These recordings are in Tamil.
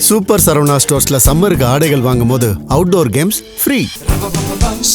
சூப்பர் சரவணா ஸ்டோர்ஸ்ல சம்மருக்கு ஆடைகள் வாங்கும் போது outdoor games free.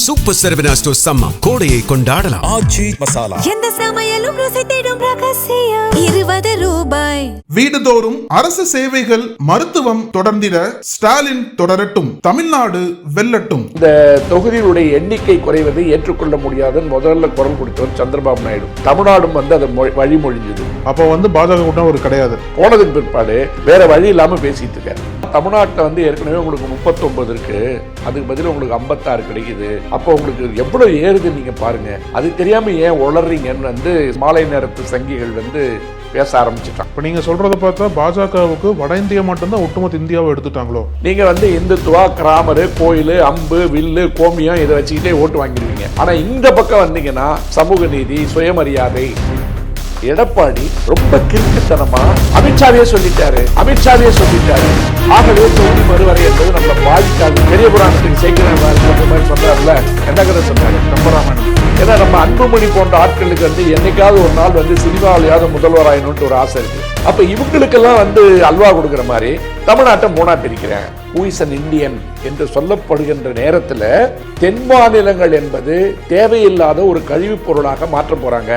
Super Saravana stores summer கோடையை கொண்டாடலாம். ஆச்சி மசாலா எந்த சமையலும் ருசி தேடும் ரகசியம் 20 ரூபாய். வீடுதோறும் அரசு சேவைகள் மருத்துவம் தொடர்ந்திட ஸ்டாலின் தொடரட்டும், தமிழ்நாடு வெல்லட்டும். இந்த தொகுதிகளுடைய எண்ணிக்கை குறைவதை ஏற்றுக்கொள்ள முடியாதுன்னு முதல்ல குரல் கொடுத்தவர் சந்திரபாபு நாயுடு. தமிழ்நாடும் அதை வழிமொழிஞ்சது. அப்போ பாஜக கூட்டம் ஒரு கிடையாது. போனதுக்கு பிற்பாடு வேற வழி இல்லாம பேசிட்டு இருக்காரு. தமிழ்நாட்டில் ஏற்கனவே உங்களுக்கு 39 இருக்கு, அதுக்கு பதில் உங்களுக்கு 56 கிடைக்குது. அப்போ உங்களுக்கு எவ்வளவு ஏறுது நீங்க பாருங்க. அது தெரியாம ஏன் உளறீங்கன்னு மாலை நேரத்து சங்கிகள் பேச ஆரம்பிச்சுட்டான். இப்ப நீங்க சொல்றத பார்த்தா பாஜகவுக்கு வட இந்தியா மட்டும்தான் ஒட்டுமொத்த இந்தியாவை எடுத்துட்டாங்களோ? நீங்க இந்துத்துவா, கிராமரு, கோயில், அம்பு, வில்லு, கோமியம் இதை வச்சுக்கிட்டே ஓட்டு வாங்கிடுவீங்க. ஆனா இந்த பக்கம் வந்தீங்கன்னா சமூக நீதி, சுயமரியாதை. எடப்பாடி ரொம்ப கிறுக்குத்தனமா அமித்ஷாவே சொல்லிட்டாரு. ஆகவே தொகுதி மறுவரை என்பது நம்ம பாதிக்காது. பெரிய புராணத்துக்கு சேர்க்கிறாங்க சொல்றாருல, என்ன கதை சொன்னாரு கம்பராமாயணம். ஏன்னா நம்ம அன்புமணி போன்ற ஆட்களுக்கு என்னைக்காவது ஒரு நாள் சினிமாவிலையாவது முதல்வராயணும்னு ஒரு ஆசை இருக்கு. அப்ப இவங்களுக்கெல்லாம் அல்வா கொடுக்குற மாதிரி தமிழ்நாட்டை மூணா பிரிக்கிறேன். Who is an Indian என்று சொல்லப்படுகின்ற நேரத்தில் தென் மாநிலங்கள் என்பது தேவையில்லாத ஒரு கழிவுப் பொருளாக மாற்ற போறாங்க.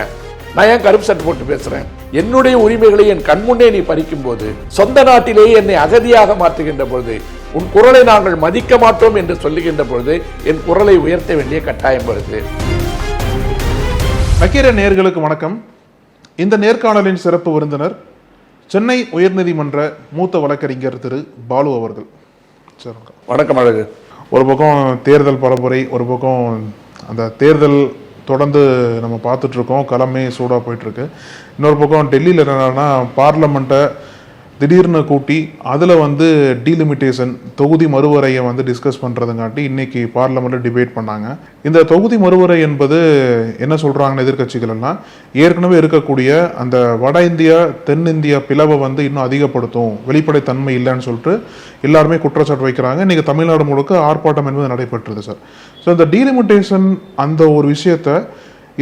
நான் ஏன் கருப்பு சட்டை போட்டு பேசுறேன்? என்னுடைய உரிமைகளை என் கண்முன்னே நீ பறிக்கும் போது, சொந்த நாட்டிலேயே என்னை அகதியாக மாற்றுகின்ற பொழுது, உன் குரலை நாங்கள் மதிக்க மாட்டோம் என்று சொல்லுகின்ற பொழுது என் குரலை உயர்த்த வேண்டிய கட்டாயம் வருது. நக்கீர நேயர்களுக்கு வணக்கம். இந்த நேர்காணலின் சிறப்பு விருந்தினர் சென்னை உயர்நீதிமன்ற மூத்த வழக்கறிஞர் திரு பாலு அவர்கள். வணக்கம். அழகு. ஒரு பக்கம் தேர்தல் பரப்புரை, ஒரு பக்கம் அந்த தேர்தல் தொடர்ந்து நம்ம பார்த்துட்டு இருக்கோம், களமே சூடாக போயிட்டுருக்கு. இன்னொரு பக்கம் டெல்லியில் என்னன்னா பார்லமெண்ட்டை திடீர்னு கூட்டி அதில் டீலிமிட்டேஷன் தொகுதி மறுவரையை டிஸ்கஸ் பண்ணுறதுங்காட்டி இன்னைக்கு பார்லமெண்ட்டில் டிபேட் பண்ணாங்க. இந்த தொகுதி மறுவரை என்பது என்ன சொல்கிறாங்கன்னு எதிர்கட்சிகள் எல்லாம் ஏற்கனவே இருக்கக்கூடிய அந்த வட இந்தியா தென்னிந்தியா பிளவை இன்னும் அதிகப்படுத்தும், வெளிப்படைத்தன்மை இல்லைன்னு சொல்லிட்டு எல்லாருமே குற்றச்சாட்டு வைக்கிறாங்க. இன்னைக்கு தமிழ்நாடு முழுக்க ஆர்ப்பாட்டம் என்பது நடைபெற்றது சார். ஸோ இந்த டீலிமிட்டேஷன் அந்த ஒரு விஷயத்த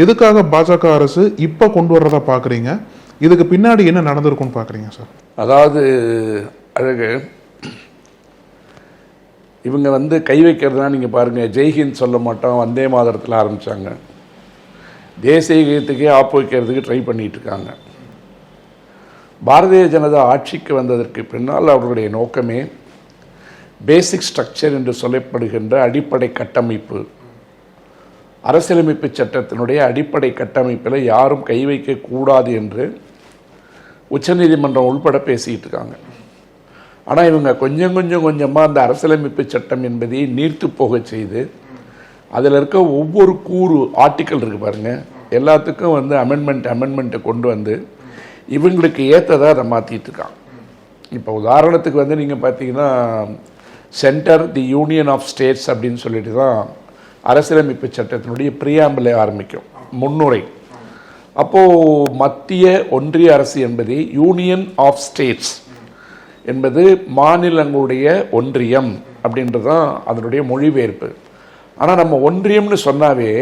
எதுக்காக பாஜக அரசு இப்போ கொண்டு வர்றதா பார்க்குறீங்க? இதுக்கு பின்னாடி என்ன நடந்திருக்கும்னு பார்க்குறீங்க சார்? அதாவது அழகு, இவங்க கை வைக்கிறதுனா நீங்கள் பாருங்கள், ஜெய்ஹிந்த் சொல்ல மாட்டோம், வந்தே மாதரத்தில் ஆரம்பித்தாங்க. தேசிய கீதத்துக்கே ஆப்பு வைக்கிறதுக்கு ட்ரை பண்ணிகிட்டு இருக்காங்க. பாரதிய ஜனதா ஆட்சிக்கு வந்ததற்கு பின்னால் அவர்களுடைய நோக்கமே பேசிக் ஸ்ட்ரக்சர் என்று சொல்லப்படுகின்ற அடிப்படை கட்டமைப்பு, அரசியலமைப்பு சட்டத்தினுடைய அடிப்படை கட்டமைப்பில் யாரும் கை வைக்கக்கூடாது என்று உச்சநீதிமன்றம் உள்பட பேசிக்கிட்டு இருக்காங்க. ஆனால் இவங்க கொஞ்சம் கொஞ்சமாக அந்த அரசியலமைப்பு சட்டம் என்பதை நீர்த்து போக செய்து அதில் இருக்க ஒவ்வொரு கூறு ஆர்டிக்கல் இருக்குது பாருங்கள், எல்லாத்துக்கும் அமெண்ட்மெண்ட்டை கொண்டு இவங்களுக்கு ஏற்றதை அதை மாற்றிட்டு இருக்காங்க. இப்போ உதாரணத்துக்கு நீங்கள் பார்த்தீங்கன்னா centre the union of states அப்படின்னு சொல்லிட்டு தான் அரசியலமைப்பு சட்டத்தினுடைய பிரியாம்பிளை ஆரம்பிக்கும், முன்னுரை. அப்போது மத்திய ஒன்றிய அரசு என்பது யூனியன் ஆஃப் ஸ்டேட்ஸ் என்பது மாநிலங்களுடைய ஒன்றியம் அப்படின்றது தான் அதனுடைய மொழிபெயர்ப்பு. ஆனால் நம்ம ஒன்றியம்னு சொன்னாவே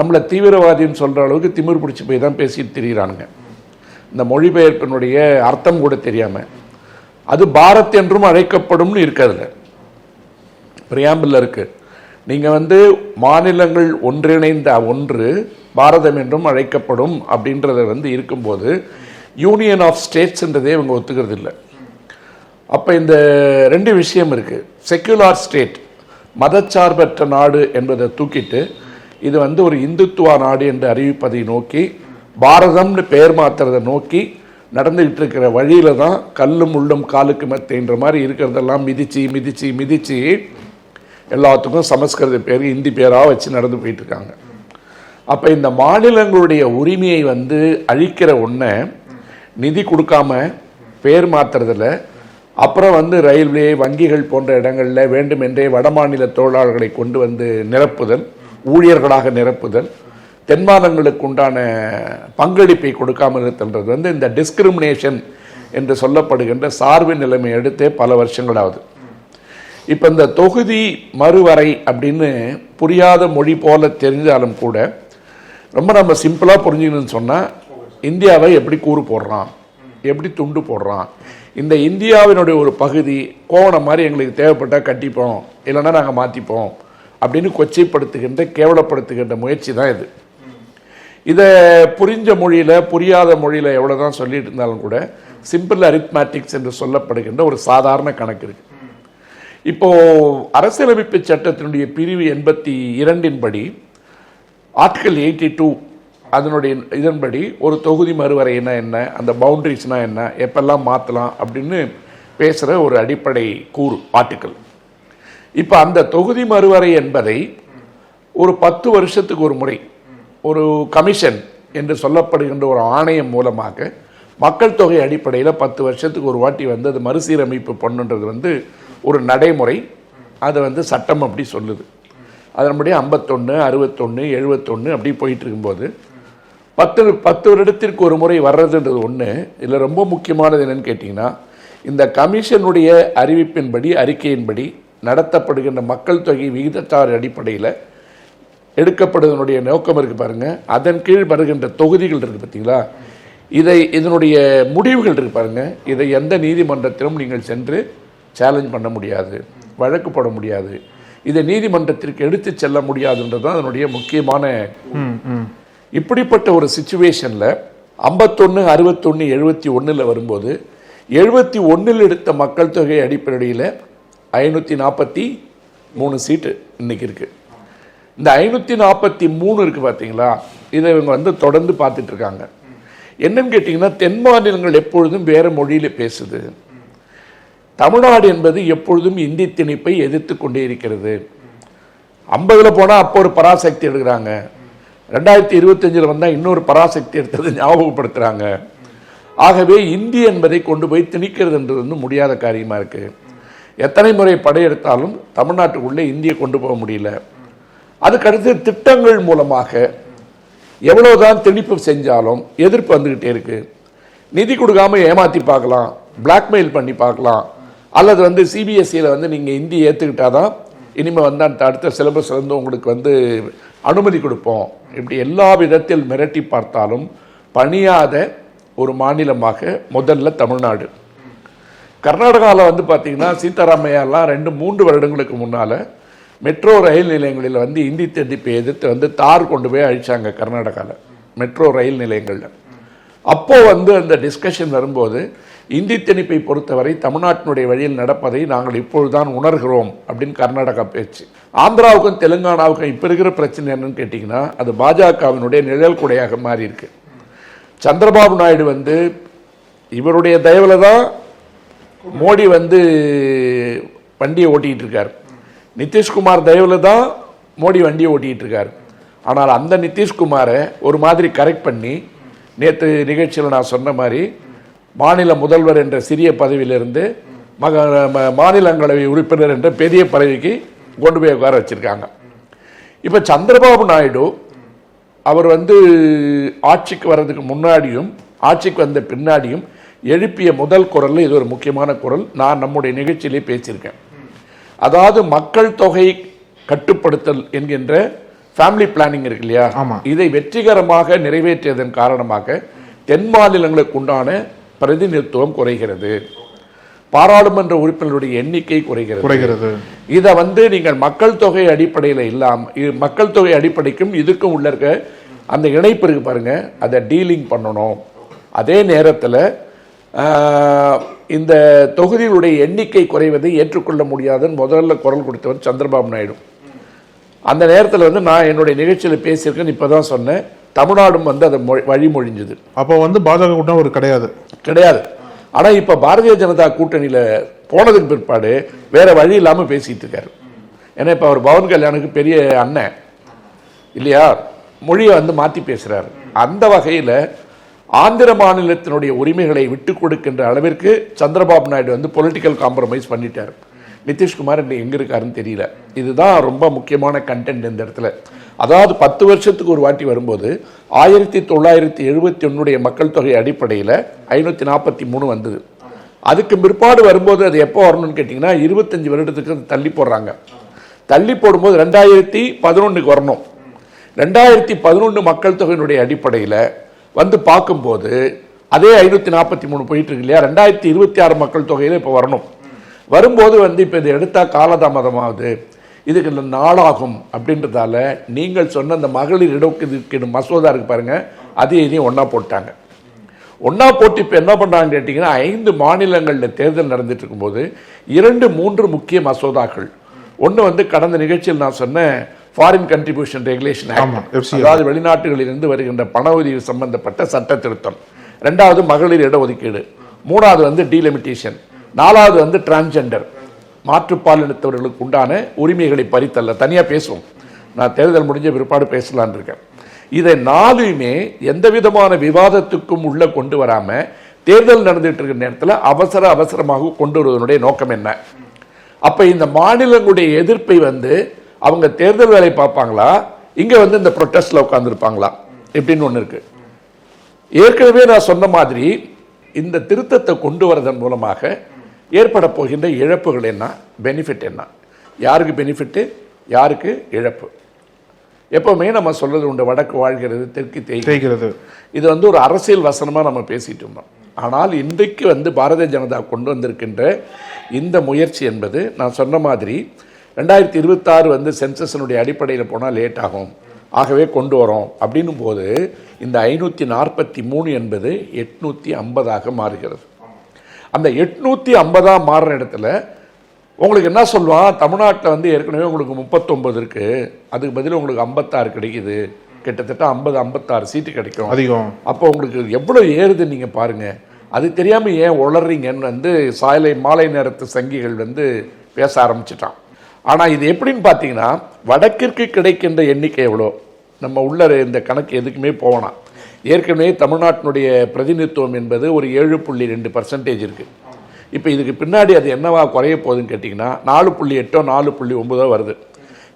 நம்மளை தீவிரவாதின்னு சொல்கிற அளவுக்கு திமிர் பிடிச்சி போய் தான் பேசிட்டு திரிகிறானுங்க. இந்த மொழிபெயர்ப்பினுடைய அர்த்தம் கூட தெரியாமல் அது பாரத் என்றும் அழைக்கப்படும்னு இருக்கிறதுல பிரியாம்பிள் இருக்குது. நீங்கள் மாநிலங்கள் ஒன்றிணைந்த ஒன்று பாரதம் என்றும் அழைக்கப்படும் அப்படின்றத இருக்கும்போது யூனியன் ஆஃப் ஸ்டேட்ஸ்ன்றதே இவங்க ஒத்துக்கிறது இல்லை. அப்போ இந்த ரெண்டு விஷயம் இருக்குது. செக்யுலர் ஸ்டேட், மதச்சார்பற்ற நாடு என்பதை தூக்கிட்டு இது ஒரு இந்துத்துவா நாடு என்று அறிவிப்பதை நோக்கி பாரதம்னு பெயர் மாற்றுறதை நோக்கி நடந்துகிட்டு இருக்கிற வழியில தான் கல்லும் உள்ளும் காலுக்கு மெத்தைன்ற மாதிரி இருக்கிறதெல்லாம் மிதிச்சு எல்லாத்துக்கும் சமஸ்கிருத பேர், இந்தி பேராக வச்சு நடந்து போயிட்டு இருக்காங்க. அப்போ இந்த மாநிலங்களுடைய உரிமையை அழிக்கிற ஒன்றை நிதி கொடுக்காம பேர் மாற்றுறதில்ல. அப்புறம் ரயில்வே, வங்கிகள் போன்ற இடங்களில் வேண்டுமென்றே வடமாநில தொழிலாளர்களை கொண்டு நிரப்புதல், ஊழியர்களாக நிரப்புதல், தென் மாநிலங்களுக்கு உண்டான பங்களிப்பை கொடுக்காமல் இருக்கின்றது இந்த டிஸ்கிரிமினேஷன் என்று சொல்லப்படுகின்ற சார்பு நிலைமை எடுத்தே பல வருஷங்களாவது. இப்போ இந்த தொகுதி மறுவரை அப்படின்னு புரியாத மொழி போல தெரிஞ்சாலும் கூட ரொம்ப நம்ம சிம்பிளாக புரிஞ்சுக்கணும்னு சொன்னால், இந்தியாவை எப்படி கூறு போடுறான், எப்படி துண்டு போடுறான், இந்த இந்தியாவினுடைய ஒரு பகுதி கோவணம் மாதிரி எங்களுக்கு தேவைப்பட்டால் கட்டிப்போம், இல்லைன்னா நாங்கள் மாற்றிப்போம் அப்படின்னு கொச்சைப்படுத்துகின்ற கேவலப்படுத்துகின்ற முயற்சி தான் இது. இதை புரிஞ்ச மொழியில் புரியாத மொழியில் எவ்வளோ தான் சொல்லிட்டு இருந்தாலும் கூட சிம்பிள் அரித்மேட்டிக்ஸ் என்று சொல்லப்படுகின்ற ஒரு சாதாரண கணக்கு இருக்கு. இப்போ அரசியலமைப்பு சட்டத்தினுடைய பிரிவு 82 படி ஆர்டிகல் 82 அதனுடைய இதன்படி ஒரு தொகுதி மறுவரைனா என்ன, அந்த பவுண்டரிஸ்னா என்ன, எப்பெல்லாம் மாற்றலாம் அப்படின்னு பேசுகிற ஒரு அடிப்படை கூறு ஆர்டிக்கல். இப்போ அந்த தொகுதி மறுவரை என்பதை ஒரு 10 வருஷத்துக்கு ஒரு முறை ஒரு கமிஷன் என்று சொல்லப்படுகின்ற ஒரு ஆணையம் மூலமாக மக்கள் தொகை அடிப்படையில் 10 வருஷத்துக்கு ஒரு வாட்டி வந்து அது மறுசீரமைப்பு பண்ணுன்றது வந்து ஒரு நடைமுறை. அது வந்து சட்டம் அப்படி சொல்லுது. அதன்படி 51, 61, 71 அப்படி போயிட்டு இருக்கும்போது 10 வருடத்திற்கு ஒரு முறை வர்றதுன்றது ஒன்று. இதில் ரொம்ப முக்கியமானது என்னன்னு கேட்டிங்கன்னா, இந்த கமிஷனுடைய அறிவிப்பின்படி அறிக்கையின்படி நடத்தப்படுகின்ற மக்கள் தொகை விகிதத்தார் அடிப்படையில் எடுக்கப்படுவதனுடைய நோக்கம் இருக்குது பாருங்கள். அதன் கீழ் வருகின்ற தொகுதிகள் இருக்குது பார்த்தீங்களா, இதனுடைய முடிவுகள் இருக்குது பாருங்கள். இதை எந்த நீதிமன்றத்திலும் நீங்கள் சென்று சேலஞ்ச் பண்ண முடியாது, வழக்கு போட முடியாது, இதை நீதிமன்றத்திற்கு எடுத்து செல்ல முடியாதுன்றது தான் அதனுடைய முக்கியமான. இப்படிப்பட்ட ஒரு சிச்சுவேஷனில் 51, 61, 71 வரும்போது 71 எடுத்த மக்கள் தொகை அடிப்படையில் 543 சீட்டு இன்னைக்கு இருக்கு. இந்த 543 இருக்கு பார்த்தீங்களா, இதை இவங்க வந்து தொடர்ந்து பார்த்துட்டு இருக்காங்க. என்னன்னு கேட்டிங்கன்னா, தென் மாநிலங்கள் எப்பொழுதும் வேறு மொழியில் பேசுது. தமிழ்நாடு என்பது எப்பொழுதும் இந்தி திணிப்பை எதிர்த்து கொண்டே இருக்கிறது. 50 போனால் அப்போ ஒரு பராசக்தி எடுக்கிறாங்க, 2025 வந்தால் இன்னொரு பராசக்தி எடுத்தது ஞாபகப்படுத்துகிறாங்க. ஆகவே இந்தி என்பதை கொண்டு போய் திணிக்கிறதுன்றது வந்து முடியாத காரியமாக இருக்குது. எத்தனை முறை படையெடுத்தாலும் தமிழ்நாட்டுக்குள்ளே இந்தியை கொண்டு போக முடியல. அதுக்கடுத்து திட்டங்கள் மூலமாக எவ்வளோதான் திணிப்பு செஞ்சாலும் எதிர்ப்பு வந்துக்கிட்டே இருக்குது. நிதி கொடுக்காமல் ஏமாற்றி பார்க்கலாம், பிளாக்மெயில் பண்ணி பார்க்கலாம், அல்லது வந்து சிபிஎஸ்சியில் வந்து நீங்கள் இந்தி ஏற்றுக்கிட்டாதான் இனிமேல் வந்து அந்த அடுத்த சிலபஸ் வந்து உங்களுக்கு வந்து அனுமதி கொடுப்போம். இப்படி எல்லா விதத்தில் மிரட்டி பார்த்தாலும் பணியாத ஒரு மாநிலமாக முதல்ல தமிழ்நாடு. கர்நாடகாவில் வந்து பார்த்திங்கன்னா சீதாராமையாலாம் 2-3 வருடங்களுக்கு முன்னால் மெட்ரோ ரயில் நிலையங்களில் வந்து இந்தி திணிப்பை எதிர்த்து வந்து தார் கொண்டு போய் அழிச்சாங்க கர்நாடகாவில் மெட்ரோ ரயில் நிலையங்களில். அப்போது வந்து அந்த டிஸ்கஷன் வரும்போது இந்தி திணிப்பை பொறுத்தவரை தமிழ்நாட்டினுடைய வழியில் நடப்பதை நாங்கள் இப்பொழுதுதான் உணர்கிறோம் அப்படின்னு கர்நாடகா பேச்சு. ஆந்திராவுக்கும் தெலுங்கானாவுக்கும் இப்போ இருக்கிற பிரச்சனை என்னன்னு கேட்டிங்கன்னா, அது பாஜகவினுடைய நிழல் குடையாக மாறி இருக்கு. சந்திரபாபு நாயுடு வந்து இவருடைய தயவில் தான் மோடி வந்து வண்டியை ஓட்டிகிட்டு இருக்கார். நிதிஷ்குமார் தயவில் தான் மோடி வண்டியை ஓட்டிகிட்டு இருக்கார். ஆனால் அந்த நிதிஷ்குமாரை ஒரு மாதிரி கரெக்ட் பண்ணி நேற்று நிகழ்ச்சியில் நான் சொன்ன மாதிரி மாநில முதல்வர் என்ற சிறிய பதவியிலிருந்து மாநிலங்களவை உறுப்பினர் என்ற பெரிய பதவிக்கு கொண்டு போய் உட்கார வச்சிருக்காங்க. இப்போ சந்திரபாபு நாயுடு அவர் வந்து ஆட்சிக்கு வர்றதுக்கு முன்னாடியும் ஆட்சிக்கு வந்த பின்னாடியும் எழுப்பிய முதல் குரல் இது ஒரு முக்கியமான குரல். நான் நம்முடைய நிகழ்ச்சியிலே பேசியிருக்கேன். அதாவது மக்கள் தொகை கட்டுப்படுத்தல் என்கின்ற ஃபேமிலி பிளானிங் இருக்கு இல்லையா, இதை வெற்றிகரமாக நிறைவேற்றியதன் காரணமாக தென் மாநிலங்களுக்கு உண்டான பிரதிநிதித்துவம் குறைகிறது, பாராளுமன்ற உறுப்பினருடைய எண்ணிக்கை குறைகிறது. இதை வந்து நீங்கள் மக்கள் தொகை அடிப்படையில் இல்லாமல் மக்கள் தொகை அடிப்படைக்கும் இதுக்கும் உள்ள இருக்க அந்த இணைப்பு இருக்கு பாருங்க, அதை டீலிங் பண்ணணும். அதே நேரத்தில் இந்த தொகுதிகளுடைய எண்ணிக்கை குறைவதை ஏற்றுக்கொள்ள முடியாதுன்னு முதல்ல குரல் கொடுத்தவர் சந்திரபாபு நாயுடு. அந்த நேரத்தில் வந்து நான் என்னுடைய நிகழ்ச்சியில் பேசியிருக்கேன்னு இப்போ தான் சொன்னேன். தமிழ்நாடும் வந்து அதை வழிமொழிஞ்சுது. அப்போ வந்து பாஜக கூட்டம் ஒரு கிடையாது. ஆனால் இப்போ பாரதிய ஜனதா கூட்டணியில் போனதுக்கு பிற்பாடு வேற வழி இல்லாமல் பேசிட்டு இருக்காரு. ஏன்னா இப்போ அவர் பவன் கல்யாணுக்கு பெரிய அண்ணன் இல்லையா, மொழியை வந்து மாற்றி பேசுகிறார். அந்த வகையில் ஆந்திர மாநிலத்தினுடைய உரிமைகளை விட்டு கொடுக்கின்ற அளவிற்கு சந்திரபாபு நாயுடு வந்து பொலிட்டிக்கல் காம்ப்ரமைஸ் பண்ணிட்டார். நிதிஷ்குமார் எங்கே இருக்காருன்னு தெரியல. இதுதான் ரொம்ப முக்கியமான கண்டென்ட் இந்த இடத்துல. அதாவது 10 வருஷத்துக்கு ஒரு வாட்டி வரும்போது 1971 மக்கள் தொகை அடிப்படையில் 543 வந்தது. அதுக்கு பிற்பாடு வரும்போது அது எப்போ வரணும்னு கேட்டிங்கன்னா 25 வருடத்துக்கு தள்ளி போடுறாங்க. தள்ளி போடும்போது 2011 வரணும். 2011 மக்கள் தொகையினுடைய அடிப்படையில் வந்து பார்க்கும்போது அதே 543 போயிட்டு இருக்கு இல்லையா? 2026 மக்கள் தொகையில் இப்போ வரணும். வரும்போது இப்போ இது எடுத்தால் காலதாமதமாகுது, இதுக்கு நாளாகும் அப்படின்றதால நீங்கள் சொன்ன அந்த மகளிர் இடஒதுக்கீடு மசோதா இருக்கு பாருங்க, அதையும் ஒன்றா போட்டாங்க. ஒன்றா போட்டு இப்போ என்ன பண்ணுறாங்கன்னு கேட்டிங்கன்னா, 5 மாநிலங்களில் தேர்தல் நடந்துட்டு இருக்கும்போது 2-3 முக்கிய மசோதாக்கள். ஒன்று கடந்த நிகழ்ச்சியில் நான் சொன்னேன், ஃபாரின் கண்ட்ரிபியூஷன் ரெகுலேஷன் ஆக்ட், அதாவது வெளிநாட்டுகளிலிருந்து வருகின்ற பண உதவி சம்பந்தப்பட்ட சட்ட திருத்தம். 2வது மகளிர் இடஒதுக்கீடு. 3வது டீலிமிட்டேஷன். 4வது டிரான்ஸ்ஜெண்டர், மாற்றுப்பாலினத்தவர்களுக்கு உண்டான உரிமைகளை பறித்தல்ல. தனியாக பேசுவோம், நான் தேர்தல் முடிஞ்ச பிற்பாடு பேசலான் இருக்கேன். இதை 4மே எந்த விதமான விவாதத்துக்கும் உள்ள கொண்டு வராம தேர்தல் நடந்துட்டு இருக்கிற நேரத்தில் அவசரமாக கொண்டு வருவதனுடைய நோக்கம் என்ன? அப்ப இந்த மாநிலங்களுடைய எதிர்ப்பை அவங்க தேர்தல் வேலை பார்ப்பாங்களா, இங்க இந்த ப்ரொட்டஸ்ட்ல உட்கார்ந்துருப்பாங்களா எப்படின்னு ஒன்று இருக்கு. ஏற்கனவே நான் சொன்ன மாதிரி இந்த திருத்தத்தை கொண்டு வரதன் மூலமாக ஏற்பட போகின்ற இழப்புகள் என்ன, பெனிஃபிட் என்ன, யாருக்கு பெனிஃபிட்டு, யாருக்கு இழப்பு. எப்பவுமே நம்ம சொல்றது உண்டு, வடக்கு வாழ்கிறது தெற்கு தேய்கிறது. இது ஒரு அரசியல் வசனமா நம்ம பேசிட்டு இருந்தோம். ஆனால் இன்றைக்கு பாரதிய ஜனதா கொண்டு வந்திருக்கின்ற இந்த முயற்சி என்பது நான் சொன்ன மாதிரி 2026 சென்சஸினுடைய அடிப்படையில் போனால் லேட் ஆகும், ஆகவே கொண்டு வரோம் அப்படின்னும் போது இந்த 543 என்பது 850 மாறுகிறது. அந்த 850 மாறுற இடத்துல உங்களுக்கு என்ன சொல்லுவான், தமிழ்நாட்டில் ஏற்கனவே உங்களுக்கு 39 இருக்கு, அதுக்கு பதில் உங்களுக்கு 56 கிடைக்குது, கிட்டத்தட்ட 50-56 சீட்டு கிடைக்கும் அதிகம். அப்போ உங்களுக்கு எவ்வளோ ஏறுது நீங்க பாருங்க. அது தெரியாம ஏன் உளறீங்கன்னு மாலை நேரத்து சங்கிகள் பேச ஆரம்பிச்சிட்டான். ஆனா இது எப்படின்னு பார்த்தீங்கன்னா, வடக்கிற்கு கிடைக்கின்ற எண்ணிக்கை எவ்வளோ, நம்ம உள்ள இந்த கணக்கு எதுக்குமே போகலாம். ஏற்கனவே தமிழ்நாட்டினுடைய பிரதிநிதித்துவம் என்பது ஒரு 7.2% இருக்கு. இப்போ இதுக்கு பின்னாடி அது என்னவா குறைய போகுதுன்னு கேட்டிங்கன்னா 4.8 4.9 வருது.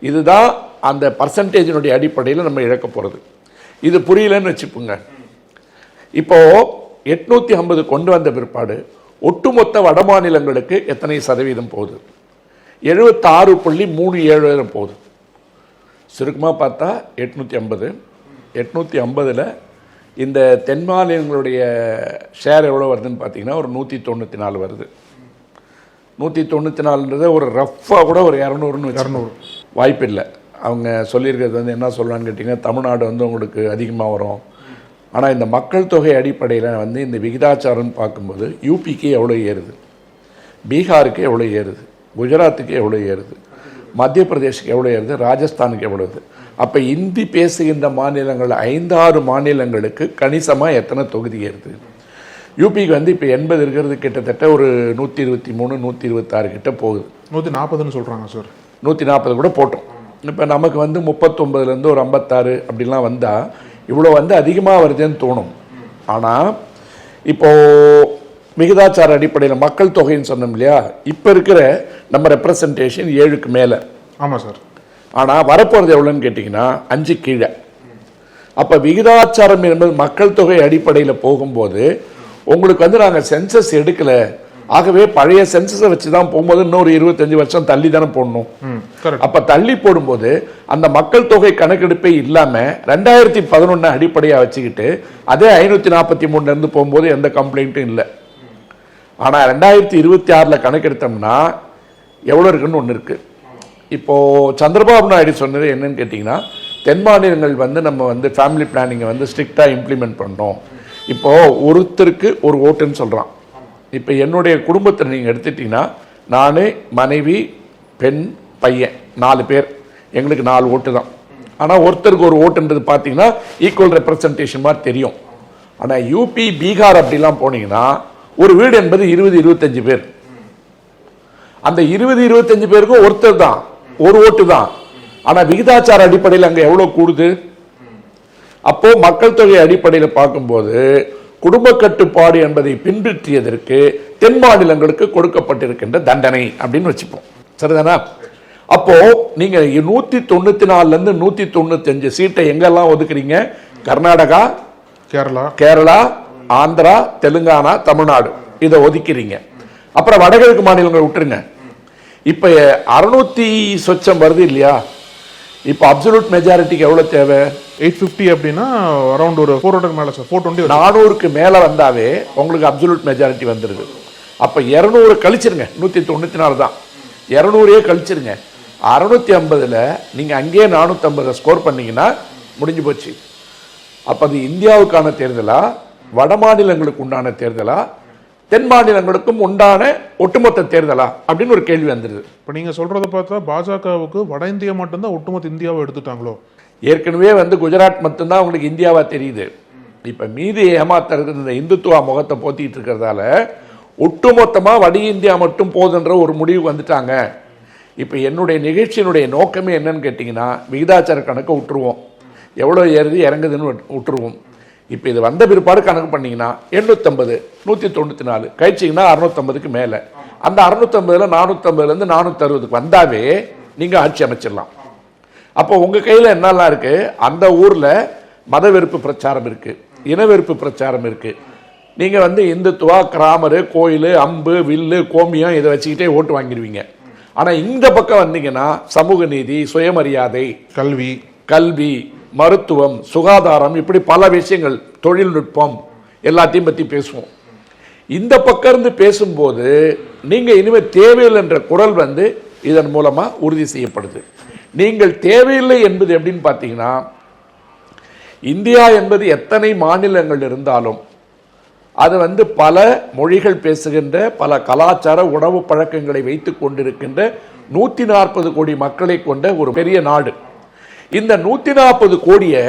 இதுதான் அந்த பர்சன்டேஜினுடைய அடிப்படையில் நம்ம இழக்க போகிறது. இது புரியலன்னு வச்சுப்போங்க. இப்போ 850 கொண்டு வந்த பிற்பாடு ஒட்டுமொத்த வட மாநிலங்களுக்கு எத்தனை சதவீதம் போகுது? 76.37 போகுது. சுருக்கமாக பார்த்தா 850 இந்த தென் மாநிலங்களுடைய ஷேர் எவ்வளோ வருதுன்னு பார்த்தீங்கன்னா ஒரு 194 வருது. 194 ஒரு ரஃப்பாக கூட ஒரு 200 வாய்ப்பு இல்லை. அவங்க சொல்லியிருக்கிறது என்ன சொல்லலான்னு கேட்டிங்கன்னா, தமிழ்நாடு உங்களுக்கு அதிகமாக வரும். ஆனால் இந்த மக்கள் தொகை அடிப்படையில் இந்த விகிதாச்சாரம்னு பார்க்கும்போது யூபிக்கு எவ்வளோ ஏறுது, பீகாருக்கு எவ்வளோ ஏறுது, குஜராத்துக்கு எவ்வளோ ஏறுது, மத்திய பிரதேஷுக்கு எவ்வளோ ஏறுது, ராஜஸ்தானுக்கு எவ்வளோ ஏறுது. அப்போ இந்தி பேசுகின்ற மாநிலங்கள் 5-6 மாநிலங்களுக்கு கணிசமாக எத்தனை தொகுதி ஏறுது? யூபிக்கு இப்போ 80 இருக்கிறது, கிட்டத்தட்ட ஒரு 123 126 கிட்ட போகுது. 140ன்னு சொல்கிறாங்க சார். 140 கூட போட்டோம். இப்போ நமக்கு 39லேருந்து ஒரு 56 அப்படிலாம் வந்தால் இவ்வளோ அதிகமாக வருதுன்னு தோணும். ஆனால் இப்போது விகிதாச்சார அடிப்படையில் மக்கள் தொகைன்னு சொன்னோம் இல்லையா, இப்போ இருக்கிற நம்ம ரெப்ரசன்டேஷன் 7க்கு மேலே. ஆமாம் சார். ஆனால் வரப்போகிறது எவ்வளோன்னு கேட்டிங்கன்னா 5 கீழே. அப்போ விகிதாச்சாரம் என்பது மக்கள் தொகை அடிப்படையில் போகும்போது உங்களுக்கு நாங்கள் சென்சஸ் எடுக்கலை, ஆகவே பழைய சென்சஸை வச்சு தான் போகும்போது இன்னொரு 25 வருஷம் தள்ளி தானே போடணும். அப்போ தள்ளி போடும்போது அந்த மக்கள் தொகை கணக்கெடுப்பே இல்லாமல் 2011 அடிப்படையாக வச்சுக்கிட்டு அதே 543 போகும்போது எந்த கம்ப்ளைண்ட்டும் இல்லை. ஆனால் 2026 கணக்கெடுத்தோம்னா எவ்வளோ இருக்குன்னு ஒன்று இருக்குது. இப்போது சந்திரபாபு நாயுடு சொன்னது என்னன்னு கேட்டிங்கன்னா, தென் மாநிலங்கள் நம்ம ஃபேமிலி பிளானிங்கை ஸ்ட்ரிக்டாக இம்ப்ளிமெண்ட் பண்ணோம். இப்போது ஒருத்தருக்கு ஒரு ஓட்டுன்னு சொல்கிறான். இப்போ என்னுடைய குடும்பத்தில் நீங்கள் எடுத்துட்டிங்கன்னா, நான், மனைவி, பெண், பையன் 4 பேர், எங்களுக்கு 4 ஓட்டு தான். ஆனால் ஒருத்தருக்கு ஒரு ஓட்டுன்றது பார்த்தீங்கன்னா ஈக்குவல் ரெப்ரசன்டேஷன் மாதிரி தெரியும். ஆனால் யூபி, பீகார் அப்படிலாம் போனீங்கன்னா ஒரு வீடு என்பது 20-25 பேர். அந்த 20-25 பேருக்கும் ஒருத்தர் தான், ஒரு ஓட்டு தான். ஆனால் விகிதாச்சார அடிப்படையில் அங்கே எவ்வளோ கூடுது? அப்போ மக்கள் தொகை அடிப்படையில் பார்க்கும்போது குடும்ப கட்டுப்பாடு என்பதை பின்பற்றியதற்கு தென் மாநிலங்களுக்கு கொடுக்கப்பட்டிருக்கின்ற தண்டனை அப்படின்னு வச்சுப்போம். சரிதானா? அப்போ நீங்க 194 195 சீட்டை எங்கெல்லாம் ஒதுக்குறீங்க? கர்நாடகா, கேரளா, ஆந்திரா, தெலுங்கானா, தமிழ்நாடு, இதை ஒதுக்கிறீங்க. அப்புறம் வடகிழக்கு மாநிலங்கள் விட்டுருங்க. இப்ப 600 சொச்சம் வருது இல்லையா? இப்போ அப்சல்யூட் மெஜாரிட்டிக்கு எவ்வளோ தேவை? 850 அப்படின்னா அரௌண்ட் ஒரு 400 மேலே சார், 420. 400க்கு மேலே வந்தாவே உங்களுக்கு அப்சல்யூட் மெஜாரிட்டி வந்துடுது. அப்போ 200 கழிச்சிருங்க, 194 தான், 200 கழிச்சிருங்க. 650ல் நீங்கள் அங்கேயே 450 ஸ்கோர் பண்ணீங்கன்னா முடிஞ்சு போச்சு. அப்போ அது இந்தியாவுக்கான தேர்தலா, வட மாநிலங்களுக்கு உண்டான தேர்தலா, தென் மாநிலங்களுக்கும் உண்டான ஒட்டுமொத்த தேர்தலா அப்படின்னு ஒரு கேள்வி வந்துடுது. இப்போ நீங்கள் சொல்கிறத பார்த்தா பாஜகவுக்கு வட இந்தியா மட்டும்தான் ஒட்டுமொத்த இந்தியாவை எடுத்துட்டாங்களோ? ஏற்கனவே குஜராத் மட்டும்தான் உங்களுக்கு இந்தியாவா தெரியுது. இப்போ மீதி ஏமாத்துறது இந்த இந்துத்துவா முகத்தை போத்திட்டு இருக்கிறதால ஒட்டுமொத்தமாக வட இந்தியா மட்டும் போதுன்ற ஒரு முடிவு வந்துட்டாங்க. இப்போ என்னுடைய நிகழ்ச்சியினுடைய நோக்கமே என்னன்னு கேட்டிங்கன்னா, விகிதாச்சார கணக்கை விட்டுருவோம், எவ்வளோ ஏறுது இறங்குதுன்னு விட்டுருவோம். இப்போ இது வந்த பிற்பாடு கணக்கு பண்ணிங்கன்னா 850, 194 கழிச்சிங்கன்னா 650க்கு மேலே. அந்த 650ல் 450லேருந்து 460க்கு வந்தாவே நீங்கள் ஆட்சி அமைச்சிடலாம். அப்போ உங்கள் கையில் என்னெல்லாம் இருக்குது? அந்த ஊரில் மத வெறுப்பு பிரச்சாரம் இருக்குது, இனவெறுப்பு பிரச்சாரம் இருக்குது. நீங்கள் இந்துத்துவா, கிராமரு, கோயில், அம்பு, வில்லு, கோமியம் இதை வச்சுக்கிட்டே ஓட்டு வாங்கிடுவீங்க. ஆனால் இந்த பக்கம் வந்தீங்கன்னா சமூக நீதி, சுயமரியாதை, கல்வி, மருத்துவம், சுகாதாரம், இப்படி பல விஷயங்கள், தொழில்நுட்பம் எல்லாத்தையும் பற்றி பேசுவோம். இந்த பக்கம் இருந்து பேசும்போது நீங்கள் இனிமேல் தேவையில்லை என்ற குரல் இதன் மூலமாக உறுதி செய்யப்படுது. நீங்கள் தேவையில்லை என்பது எப்படின்னு பார்த்தீங்கன்னா, இந்தியா என்பது எத்தனை மாநிலங்கள் இருந்தாலும் அது பல மொழிகள் பேசுகின்ற, பல கலாச்சார உணவு பழக்கங்களை வைத்துக் கொண்டிருக்கின்ற 140 கோடி மக்களை கொண்ட ஒரு பெரிய நாடு. இந்த 140 கோடியை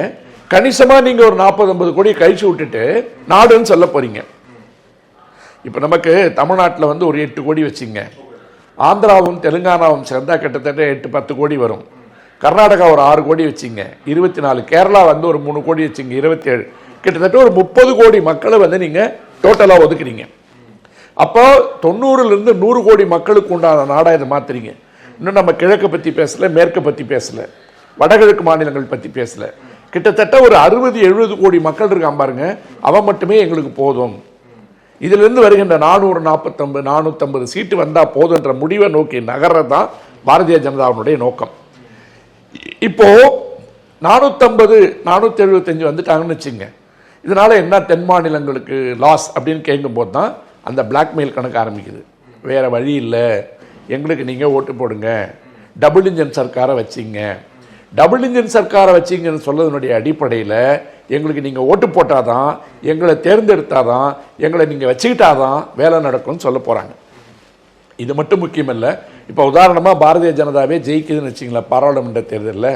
கணிசமாக நீங்கள் ஒரு 40-50 கோடியை கழிச்சு விட்டுட்டு நாடுன்னு சொல்ல போறீங்க. இப்போ நமக்கு தமிழ்நாட்டில் ஒரு 8 கோடி வச்சுங்க, ஆந்திராவும் தெலுங்கானாவும் சேர்ந்தா கிட்டத்தட்ட 8-10 கோடி வரும். கர்நாடகா ஒரு 6 கோடி வச்சுங்க, 24. கேரளா ஒரு 3 கோடி வச்சுங்க, 27. கிட்டத்தட்ட ஒரு 30 கோடி மக்களை நீங்கள் டோட்டலாக ஒதுக்குறீங்க. அப்போ 90லேருந்து 100 கோடி மக்களுக்கு உண்டான நாடாக இதை மாற்றுறீங்க. இன்னும் நம்ம கிழக்கை பற்றி பேசலை, மேற்கை பற்றி பேசலை, வடகிழக்கு மாநிலங்கள் பற்றி பேசலை. கிட்டத்தட்ட ஒரு 60-70 கோடி மக்கள் இருக்கான் பாருங்க, அவன் மட்டுமே எங்களுக்கு போதும். இதிலிருந்து வருகின்ற 450 சீட்டு வந்தால் போதுன்ற முடிவை நோக்கி நகர்றது தான் பாரதிய ஜனதாவுடைய நோக்கம். இப்போ 450-475 வந்துட்டாங்கன்னு வச்சுங்க. இதனால என்ன தென் மாநிலங்களுக்கு லாஸ் அப்படின்னு கேட்கும்போது தான் அந்த பிளாக்மெயில் கணக்கு ஆரம்பிக்குது. வேற வழி இல்லை, எங்களுக்கு நீங்கள் ஓட்டு போடுங்க, டபுள் இன்ஜின் சர்க்காரை வச்சிங்க. டபுள் இன்ஜின் சர்க்காரை வச்சிங்கன்னு சொல்றதுனுடைய அடிப்படையில் எங்களுக்கு நீங்கள் ஓட்டு போட்டாதான், எங்களை தேர்ந்தெடுத்தாதான், எங்களை நீங்கள் வச்சுக்கிட்டாதான் வேலை நடக்கும்னு சொல்ல போகிறாங்க. இது மட்டும் முக்கியம் இல்லை. இப்போ உதாரணமாக பாரதிய ஜனதாவே ஜெயிக்குதுன்னு வச்சிங்களேன், பாராளுமன்ற தேர்தலில்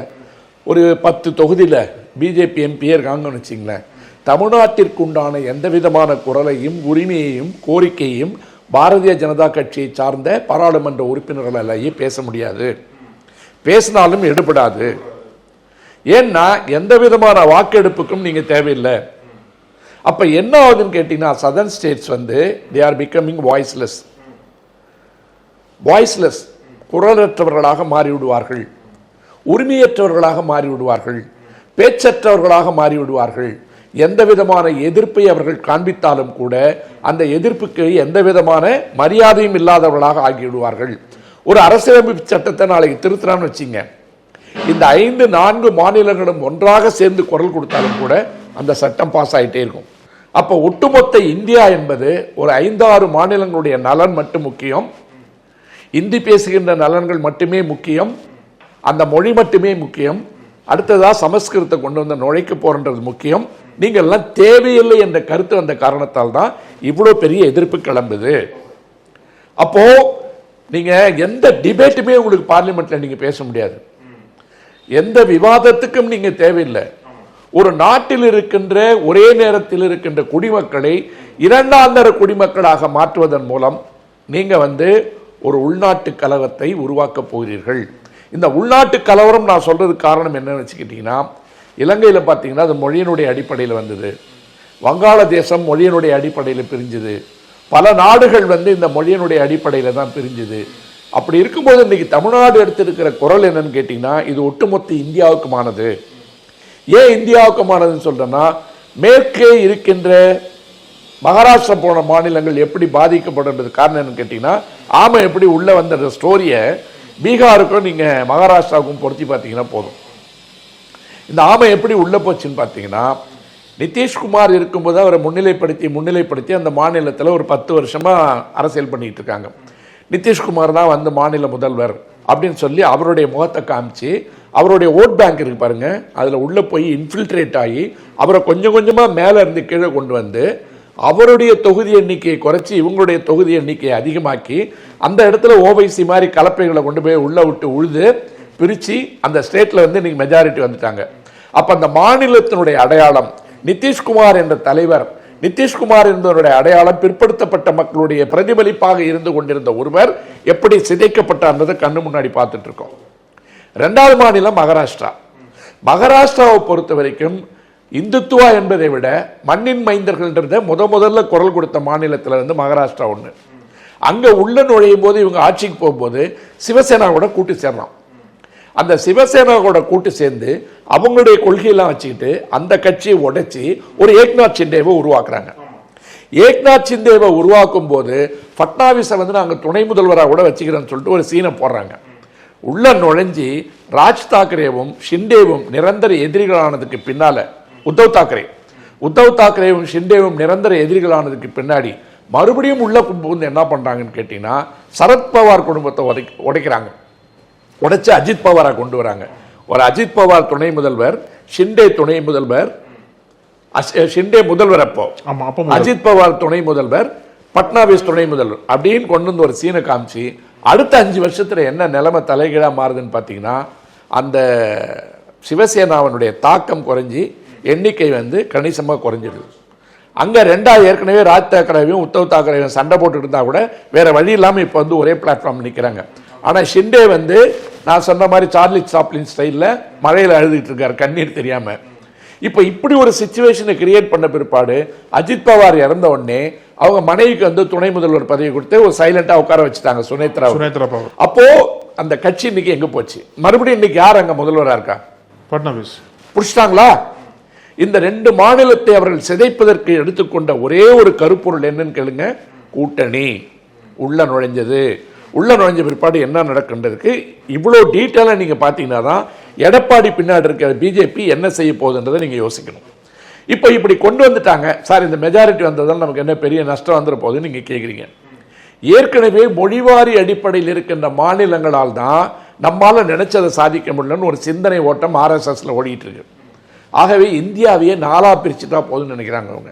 ஒரு 10 தொகுதியில் பிஜேபி எம்பியே இருக்காங்கன்னு வச்சிங்களேன், தமிழ்நாட்டிற்கு உண்டான எந்த விதமான குரலையும், உரிமையையும், கோரிக்கையும் பாரதிய ஜனதா கட்சியை சார்ந்த பாராளுமன்ற உறுப்பினர்களாலேயே பேச முடியாது, பேசினாலும் எடுபடாது. ஏன்னா எந்த விதமான வாக்கெடுப்புக்கும் நீங்கள் தேவையில்லை. அப்போ என்ன ஆகுதுன்னு கேட்டிங்கன்னா, southern states they are becoming voiceless, குரலற்றவர்களாக மாறிவிடுவார்கள், உரிமையற்றவர்களாக மாறிவிடுவார்கள், பேச்சற்றவர்களாக மாறிவிடுவார்கள். எந்த விதமான எதிர்ப்பை அவர்கள் காண்பித்தாலும் கூட அந்த எதிர்ப்புக்கு எந்த விதமான மரியாதையும் இல்லாதவர்களாக ஆகிவிடுவார்கள். ஒரு அரசியலமைப்பு சட்டத்தை நாளைக்கு திருத்தலாம்னு வச்சிங்க, இந்த 5-4 மாநிலங்களும் ஒன்றாக சேர்ந்து குரல் கொடுத்தாலும் கூட அந்த சட்டம் பாஸ் ஆகிட்டே இருக்கும். அப்போ ஒட்டுமொத்த இந்தியா என்பது ஒரு 5-6 மாநிலங்களுடைய நலன் மட்டும் முக்கியம், இந்தி பேசுகின்ற நலன்கள் மட்டுமே முக்கியம், அந்த மொழி மட்டுமே முக்கியம், அடுத்ததாக சமஸ்கிருதத்தை கொண்டு வந்து நுழைக்க போறன்றது முக்கியம். நீங்கள் எல்லாம் தேவையில்லை என்ற கருத்து வந்த காரணத்தால் தான் இவ்வளோ பெரிய எதிர்ப்பு கிளம்புது. அப்போ நீங்க எந்த டிபேட்டுமே உங்களுக்கு பார்லிமெண்ட்ல நீங்க பேச முடியாது, எந்த விவாதத்துக்கும் நீங்க தேவையில்லை. ஒரு நாட்டில் இருக்கின்ற ஒரே நேரத்தில் இருக்கின்ற குடிமக்களை இரண்டாந்தர குடிமக்களாக மாற்றுவதன் மூலம் நீங்க ஒரு உள்நாட்டு கலவரத்தை உருவாக்க போகிறீர்கள். இந்த உள்நாட்டு கலவரம் நான் சொல்றதுக்கு காரணம் என்னன்னு வச்சுக்கிட்டீங்கன்னா, இலங்கையில் பார்த்தீங்கன்னா அது மொழியினுடைய அடிப்படையில் வந்தது, வங்காளதேசம் மொழியினுடைய அடிப்படையில் பிரிஞ்சுது, பல நாடுகள் இந்த மொழியினுடைய அடிப்படையில் தான் பிரிஞ்சுது. அப்படி இருக்கும்போது இன்னைக்கு தமிழ்நாடு எடுத்திருக்கிற குரல் என்னன்னு கேட்டிங்கன்னா, இது ஒட்டுமொத்த இந்தியாவுக்குமானது. ஏன் இந்தியாவுக்குமானதுன்னு சொல்றேன்னா, மேற்கே இருக்கின்ற மகாராஷ்டிரா போன மாநிலங்கள் எப்படி பாதிக்கப்படுறது காரணம் என்னன்னு கேட்டிங்கன்னா, ஆமை எப்படி உள்ளே வந்த ஸ்டோரியை பீகாருக்கும் நீங்கள் மகாராஷ்டிராவுக்கும் பொருத்தி பார்த்தீங்கன்னா போதும். இந்த ஆமை எப்படி உள்ளே போச்சுன்னு பார்த்தீங்கன்னா, நிதிஷ்குமார் இருக்கும்போது அவரை முன்னிலைப்படுத்தி அந்த மாநிலத்தில் ஒரு 10 வருஷமாக அரசியல் பண்ணிகிட்டு இருக்காங்க. நிதிஷ்குமார் தான் வந்து மாநில முதல்வர் அப்படின்னு சொல்லி அவருடைய முகத்தை காமிச்சு அவருடைய ஓட் பேங்க் இருக்கு பாருங்க, அதில் உள்ளே போய் இன்ஃபில்ட்ரேட் ஆகி அவரை கொஞ்சம் கொஞ்சமாக மேலே இருந்து கீழே கொண்டு வந்து அவருடைய தொகுதி எண்ணிக்கையை குறைச்சி இவங்களுடைய தொகுதி எண்ணிக்கையை அதிகமாக்கி அந்த இடத்துல ஓவைசி மாதிரி கலப்பைகளை கொண்டு போய் உள்ளே விட்டு உழுது பிரித்து அந்த ஸ்டேட்டில் வந்து இன்னைக்கு மெஜாரிட்டி வந்துட்டாங்க. அப்போ அந்த மாநிலத்தினுடைய அடையாளம் நிதிஷ்குமார் என்ற தலைவர், நிதிஷ்குமார் என்பவருடைய அடையாளம் பிற்படுத்தப்பட்ட மக்களுடைய பிரதிபலிப்பாக இருந்து கொண்டிருந்த ஒருவர் எப்படி சிதைக்கப்பட்டார்ன்றதை கண்ணு முன்னாடி பார்த்துட்டு இருக்கோம். 2வது மாநிலம் மகாராஷ்டிரா. மகாராஷ்டிராவை பொறுத்த வரைக்கும் இந்துத்துவா என்பதை விட மண்ணின் மைந்தர்கள்ன்றத முதல்ல குரல் கொடுத்த மாநிலத்தில் இருந்து மகாராஷ்டிரா ஒன்று. அங்கே உள்ள நுழையும் போது இவங்க ஆட்சிக்கு போகும்போது சிவசேனாவோட கூட்டு சேர்றான். அந்த சிவசேனாவோட கூட்டு சேர்ந்து அவங்களுடைய கொள்கையெல்லாம் வச்சுக்கிட்டு அந்த கட்சியை உடைச்சி ஒரு ஏக்நாத் சிண்டேவை உருவாக்குறாங்க. ஏக்நாத் சிண்டேவை உருவாக்கும் போது ஃபட்னாவிஸை வந்து நாங்கள் துணை முதல்வராக கூட வச்சுக்கிறோன்னு சொல்லிட்டு ஒரு சீனை போடுறாங்க. உள்ள நுழைஞ்சி ராஜ் தாக்கரேவும் ஷிண்டேவும் நிரந்தர எதிரிகளானதுக்கு பின்னால உத்தவ் தாக்கரேவும் ஷிண்டேவும் நிரந்தர எதிரிகளானதுக்கு பின்னாடி மறுபடியும் உள்ள புகுந்து என்ன பண்றாங்கன்னு கேட்டீங்கன்னா, சரத்பவார் குடும்பத்தை உடைக்கிறாங்க. உடைச்சு அஜித் பவாரை கொண்டு வராங்க. ஒரு அஜித் பவார் துணை முதல்வர், ஷிண்டே துணை முதல்வர், ஷிண்டே முதல்வர், அப்போ அஜித் பவார் துணை முதல்வர், பட்னாவிஸ் துணை முதல்வர் அப்படின்னு கொண்டு வந்து ஒரு சீனை காமிச்சு அடுத்த 5 வருஷத்துல என்ன நிலைமை தலைகீழா மாறுதுன்னு பார்த்தீங்கன்னா, அந்த சிவசேனாவினுடைய தாக்கம் குறைஞ்சி எண்ணிக்கை வந்து கணிசமாக குறைஞ்சிடுது. அங்கே ஏற்கனவே ராஜ் தாக்கரேவையும் உத்தவ் தாக்கரேவையும் சண்டை போட்டுட்டு இருந்தால் கூட வேற வழி இல்லாமல் இப்போ வந்து ஒரே பிளாட்ஃபார்ம் நிற்கிறாங்க. ஆனால் ஷிண்டே வந்து நான் சொன்ன மாதிரி சார்லி சாப்ளின் ஸ்டைலில் மழையில் அழுதுகிட்டு இருக்காரு கண்ணீர் தெரியாமல். இப்போ இப்படி ஒரு சிச்சுவேஷனை கிரியேட் பண்ண பிற்பாடு அஜித் பவார் இறந்த உடனே அவங்க மனைவிக்கு வந்து துணை முதல்வர் பதவி கொடுத்து ஒரு சைலண்டா உட்கார வச்சுட்டாங்க, சுனேத்ரா பவார். அப்போ அந்த கட்சி இன்னைக்கு எங்க போச்சு? மறுபடியும் இன்னைக்கு யார் அங்க முதல்வராக இருக்கா? ஃபட்னாவிஸ் புடிச்சிட்டாங்களா? இந்த 2 மாநிலத்தை அவர்கள் சிதைப்பதற்கு எடுத்துக்கொண்ட ஒரே ஒரு கருப்பொருள் என்னன்னு கேளுங்க, கூட்டணி. உள்ள நுழைஞ்ச பிற்பாடு என்ன நடக்கின்றதுக்கு இவ்வளோ டீட்டெயிலாக நீங்கள் பார்த்தீங்கன்னா தான் எடப்பாடி பின்னாடி இருக்கிற பிஜேபி என்ன செய்ய போகுதுன்றதை நீங்கள் யோசிக்கணும். இப்போ இப்படி கொண்டு வந்துட்டாங்க சார், இந்த மெஜாரிட்டி வந்ததால் நமக்கு என்ன பெரிய நஷ்டம் வந்துட போகுதுன்னு நீங்கள் கேட்குறீங்க. ஏற்கனவே மொழிவாரி அடிப்படையில் இருக்கின்ற மாநிலங்களால் தான் நம்மால் நினைச்சதை சாதிக்க முடியலன்னு ஒரு சிந்தனை ஓட்டம் ஆர்எஸ்எஸ்ல ஓடிட்டு இருக்கு. ஆகவே இந்தியாவையே 4ஆக பிரிச்சுட்டா போதும்னு நினைக்கிறாங்க அவங்க.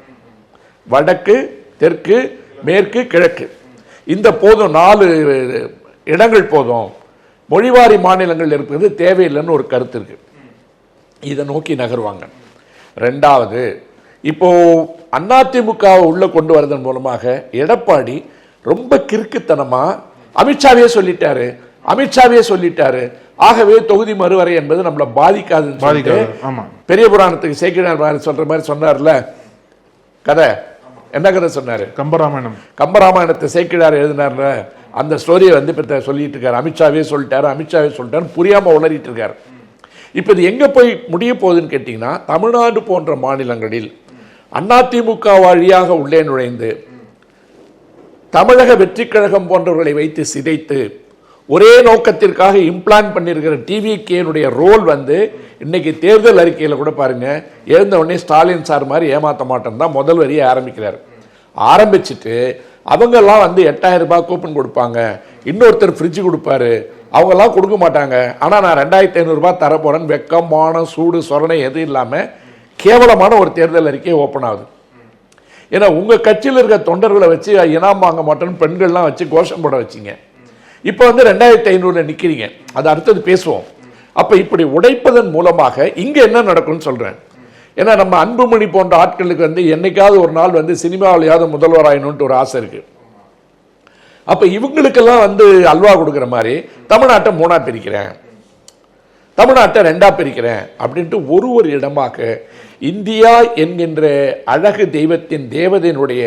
வடக்கு, தெற்கு, மேற்கு, கிழக்கு, இந்த போதும் 4 இடங்கள் போதும், மொழிவாரி மாநிலங்கள் இருக்கிறது தேவையில்லைன்னு ஒரு கருத்து இருக்கு. இதை நோக்கி நகர்வாங்க. 2வது, இப்போ அதிமுகவை உள்ள கொண்டு வரதன் மூலமாக எடப்பாடி ரொம்ப கிறுக்குத்தனமா அமித்ஷாவே சொல்லிட்டாரு, ஆகவே தொகுதி மறுவரை என்பது நம்மளை பாதிக்காதுன்னு பெரிய புராணத்துக்கு சேக்கிழார் சொல்ற மாதிரி சொன்னார்ல கதை. என்ன கதை சொன்னாரு? கம்பராமாயணத்தை சேக்கிழார் எழுதினார்ல, அந்த ஸ்டோரியை வந்து சொல்லிட்டு இருக்காரு. அமித்ஷாவே சொல்லிட்டாரு புரியாம உளறிட்டு இருக்காரு. இப்ப இது எங்க போய் முடிய போகுதுன்னு கேட்டீங்கன்னா, தமிழ்நாடு போன்ற மாநிலங்களில் அதிமுக வழியாக உள்ளே நுழைந்து தமிழக வெற்றி கழகம் போன்றவர்களை வைத்து சிதைத்து ஒரே நோக்கத்திற்காக இம்ப்ளான் பண்ணியிருக்கிற டிவிகேனுடைய ரோல் வந்து இன்னைக்கு தேர்தல் அறிக்கையில் கூட பாருங்க, எழுந்த உடனே ஸ்டாலின் சார் மாதிரி ஏமாற்ற மாட்டேன் தான் முதல் வரியை ஆரம்பிக்கிறார். ஆரம்பிச்சுட்டு அவங்கெல்லாம் வந்து 8000 ரூபாய் கூப்பன் கொடுப்பாங்க, இன்னொருத்தர் ஃப்ரிட்ஜ் கொடுப்பாரு, அவங்கெல்லாம் கொடுக்க மாட்டாங்க, ஆனால் நான் 2500 ரூபாய் தரப்போறேன்னு வெக்கமான சூடு சொரணை எதுவும் இல்லாமல் கேவலமான ஒரு தேர்தல் அறிக்கை ஓப்பன் ஆகுது. ஏன்னா உங்கள் கட்சியில் இருக்க தொண்டர்களை வச்சு இனாம் வாங்க மாட்டேன்னு பெண்கள்லாம் வச்சு கோஷம் போட வச்சிங்க. இப்போ வந்து 2500 நிற்கிறீங்க, அது அடுத்தது பேசுவோம். அப்போ இப்படி உடைப்பதன் மூலமாக இங்கே என்ன நடக்கும்னு சொல்கிறேன். ஏன்னா நம்ம அன்புமணி போன்ற ஆட்களுக்கு வந்து என்னைக்காவது ஒரு நாள் வந்து சினிமாவிலையாவது முதல்வராயணும்ட்டு ஒரு ஆசை இருக்கு. அப்போ இவங்களுக்கெல்லாம் வந்து அல்வா கொடுக்குற மாதிரி தமிழ்நாட்டை 3ஆ பிரிக்கிறேன், தமிழ்நாட்டை 2ஆ பிரிக்கிறேன் அப்படின்ட்டு ஒரு இடமாக இந்தியா என்கின்ற அழகு தெய்வத்தின் தேவதையினுடைய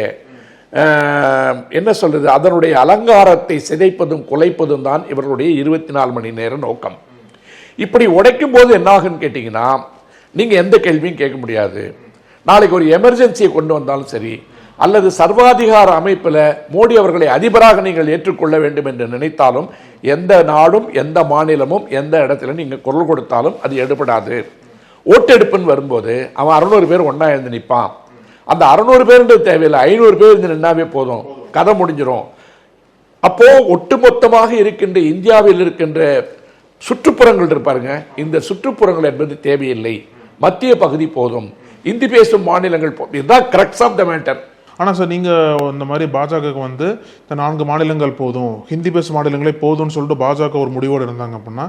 என்ன சொல்றது, அதனுடைய அலங்காரத்தை சிதைப்பதும் குலைப்பதும் தான் இவர்களுடைய 24 மணி நேர நோக்கம். இப்படி உடைக்கும் போது என்ன ஆகுன்னு கேட்டீங்கன்னா, நீங்க எந்த கேள்வியும் கேட்க முடியாது. நாளைக்கு ஒரு எமர்ஜென்சியை கொண்டு வந்தாலும் சரி, அல்லது சர்வாதிகார அமைப்பில் மோடி அவர்களை அதிபராக நீங்கள் ஏற்றுக்கொள்ள வேண்டும் என்று நினைத்தாலும் எந்த நாடும் எந்த மாநிலமும் எந்த இடத்துல நீங்க குரல் கொடுத்தாலும் அது எடுபடாது. ஓட்டெடுப்புன்னு வரும்போது அவன் 600 பேர் ஒன்றா எழுந்து நிற்பான். அந்த 600 பேருன்றது தேவையில்லை, 500 பேர் இருந்து நின்னாவே போதும், கதை முடிஞ்சிடும். அப்போ ஒட்டுமொத்தமாக இருக்கின்ற இந்தியாவில் இருக்கின்ற சுற்றுப்புறங்கள் இருப்பாருங்க, இந்த சுற்றுப்புறங்கள் என்பது தேவையில்லை, மத்திய பகுதி போதும், இந்தி பேசும் மாநிலங்கள் போதும். இதுதான் கிரக்ஸ் ஆஃப் த மேட்டர். ஆனால் சார் நீங்கள் இந்த மாதிரி பாஜகவுக்கு வந்து இந்த 4 மாநிலங்கள் போதும், ஹிந்தி பேசும் மாநிலங்களே போதும்னு சொல்லிட்டு பாஜக ஒரு முடிவோடு இருந்தாங்க அப்படின்னா,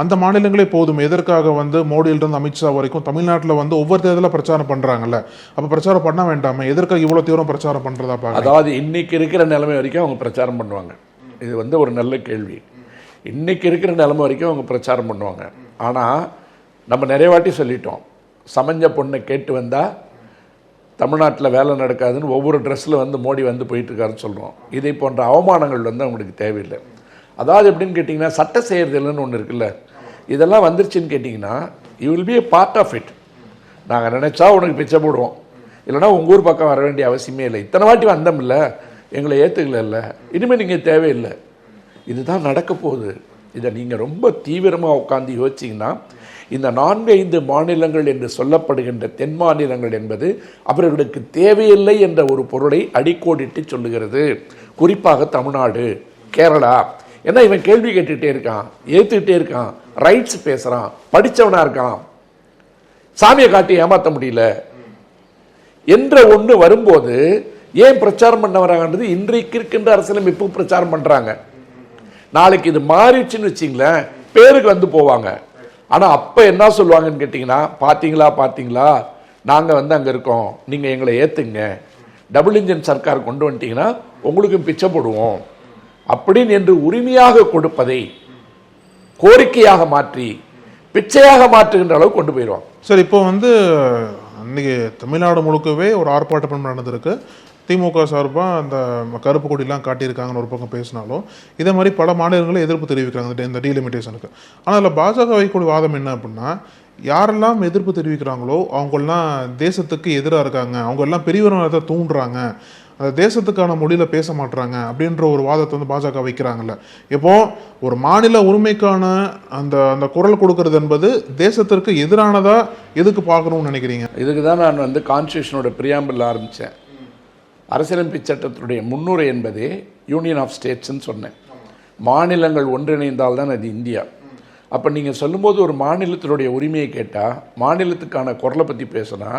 அந்த மாநிலங்களே போதும் எதற்காக வந்து மோடியிலிருந்து அமித்ஷா வரைக்கும் தமிழ்நாட்டில் வந்து ஒவ்வொரு தேர்தலில் பிரச்சாரம் பண்ணுறாங்கல்ல, அப்போ பிரச்சாரம் பண்ண வேண்டாமே, எதற்காக இவ்வளோ தீவிரம் பிரச்சாரம் பண்ணுறதா பார்க்க? அதாவது இன்னைக்கு இருக்கிற நிலைமை வரைக்கும் அவங்க பிரச்சாரம் பண்ணுவாங்க. இது வந்து ஒரு நல்ல கேள்வி. இன்னைக்கு இருக்கிற நிலைமை வரைக்கும் அவங்க பிரச்சாரம் பண்ணுவாங்க. ஆனால் நம்ம நிறைய வாட்டி சொல்லிட்டோம், சமஞ்ச பொண்ணை கேட்டு வந்தால் தமிழ்நாட்டில் வேலை நடக்காதுன்னு ஒவ்வொரு ட்ரெஸ்ஸில் வந்து மோடி வந்து போயிட்டுருக்காருன்னு சொல்கிறோம். இதை போன்ற அவமானங்கள் வந்து அவங்களுக்கு தேவையில்லை. அதாவது எப்படின்னு கேட்டிங்கன்னா, சட்ட செயற்தல்னு ஒன்று இருக்குல்ல, இதெல்லாம் வந்துருச்சுன்னு கேட்டிங்கன்னா you will be a part of it. நாங்கள் நினச்சா உனக்கு பிச்சை போடுவோம், இல்லைனா உங்கள் ஊர் பக்கம் வர வேண்டிய அவசியமே இல்லை. இத்தனை வாட்டி வந்தோம்ல, எங்களை ஏற்றுக்கல, இனிமேல் நீங்கள் தேவையில்லை. இதுதான் நடக்க போகுது. இதை நீங்கள் ரொம்ப தீவிரமாக உட்காந்து யோசிச்சிங்கன்னா, இந்த 4-5 மாநிலங்கள் என்று சொல்லப்படுகின்ற தென் மாநிலங்கள் என்பது அவர்களுக்கு தேவையில்லை என்ற ஒரு பொருளை அடிக்கோடிட்டு சொல்லுகிறது. குறிப்பாக தமிழ்நாடு, கேரளா. ஏன்னா இவன் கேள்வி கேட்டுகிட்டே இருக்கான், ஏற்றுக்கிட்டே இருக்கான், ரைட்ஸ் பேசுகிறான், படித்தவனாக இருக்கான், சாமியை காட்டி ஏமாற்ற முடியல என்ற ஒன்று வரும்போது ஏன் பிரச்சாரம் பண்ண வராங்கன்றது இன்றைக்கு இருக்கின்ற அரசியலமைப்பு பிரச்சாரம் பண்ணுறாங்க. நாளைக்கு இது மாறிடுச்சுன்னு வச்சிங்களேன், பேருக்கு வந்து போவாங்க. ஆனால் அப்போ என்ன சொல்லுவாங்கன்னு கேட்டிங்கன்னா, பார்த்தீங்களா நாங்கள் வந்து அங்கே இருக்கோம், நீங்கள் எங்களை ஏற்றுங்க, டபுள் இன்ஜின் சர்க்கார் கொண்டு வந்துட்டீங்கன்னா உங்களுக்கும் பிச்சை போடுவோம் அப்படின்னு என்று உரிமையாக கொடுப்பதை கோரிக்கையாக மாற்றி பிச்சையாக மாற்றுகின்ற அளவு கொண்டு போயிடுவாங்க. சார் இப்போ வந்து அன்றைக்கி தமிழ்நாடு முழுக்கவே ஒரு ஆர்ப்பாட்டம் நடந்திருக்கு. திமுக சார்பாக அந்த கருப்பு கொடியெலாம் காட்டியிருக்காங்கன்னு ஒரு பக்கம் பேசினாலும், இதே மாதிரி பல மாநிலங்களும் எதிர்ப்பு தெரிவிக்கிறாங்க இந்த டீலிமிட்டேஷனுக்கு. ஆனால் அதில் பாஜக வைக்கக்கூடிய வாதம் என்ன அப்படின்னா, யாரெல்லாம் எதிர்ப்பு தெரிவிக்கிறாங்களோ அவங்கெல்லாம் தேசத்துக்கு எதிராக இருக்காங்க, அவங்க எல்லாம் பெரியவர்களை தூண்டுறாங்க, அந்த தேசத்துக்கான மொழியில் பேச மாட்டுறாங்க அப்படின்ற ஒரு வாதத்தை வந்து பாஜக வைக்கிறாங்கல்ல. இப்போ ஒரு மாநில உரிமைக்கான அந்த அந்த குரல் கொடுக்கறது என்பது தேசத்திற்கு எதிரானதா எதுக்கு பார்க்கணும்னு நினைக்கிறீங்க? இதுக்கு தான் நான் வந்து கான்ஸ்டியூஷனோட பிரியாம்பிள் ஆரம்பித்தேன். அரசியலமைப்பு சட்டத்துடைய முன்னுரை என்பதே யூனியன் ஆஃப் ஸ்டேட்ஸ்ன்னு சொன்னேன். மாநிலங்கள் ஒன்றிணைந்தால் தான் அது இந்தியா. அப்போ நீங்கள் சொல்லும்போது ஒரு மாநிலத்தினுடைய உரிமையை கேட்டால், மாநிலத்துக்கான குரலை பற்றி பேசினா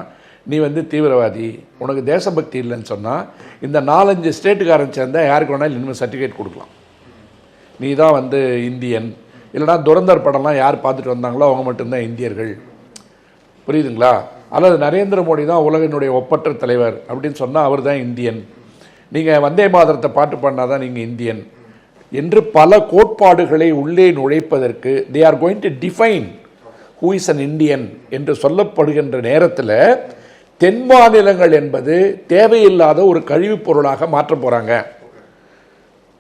நீ வந்து தீவிரவாதி, உனக்கு தேசபக்தி இல்லைன்னு சொன்னால், இந்த 4-5 ஸ்டேட்டுக்காரன் சேர்ந்தால் யாருக்கு வேணாலும் இனிமேல் சர்டிஃபிகேட் கொடுக்கலாம், நீ தான் வந்து இந்தியன். இல்லைனா துரந்தர் படம்லாம் யார் பார்த்துட்டு வந்தாங்களோ அவங்க மட்டும்தான் இந்தியர்கள். புரியுதுங்களா? அல்லது நரேந்திர மோடி தான் உலகினுடைய ஒப்பற்ற தலைவர் அப்படின்னு சொன்னால் அவர் தான் இந்தியன். நீங்கள் வந்தே மாதரத்தை பாட்டு பண்ணால் தான் நீங்கள் இந்தியன் என்று பல கோட்பாடுகளை உள்ளே நுழைப்பதற்கு they are going to define who is an Indian என்று சொல்லப்படுகின்ற நேரத்தில் தென் மாநிலங்கள் என்பது தேவையில்லாத ஒரு கழிவுப் பொருளாக மாற்ற போகிறாங்க.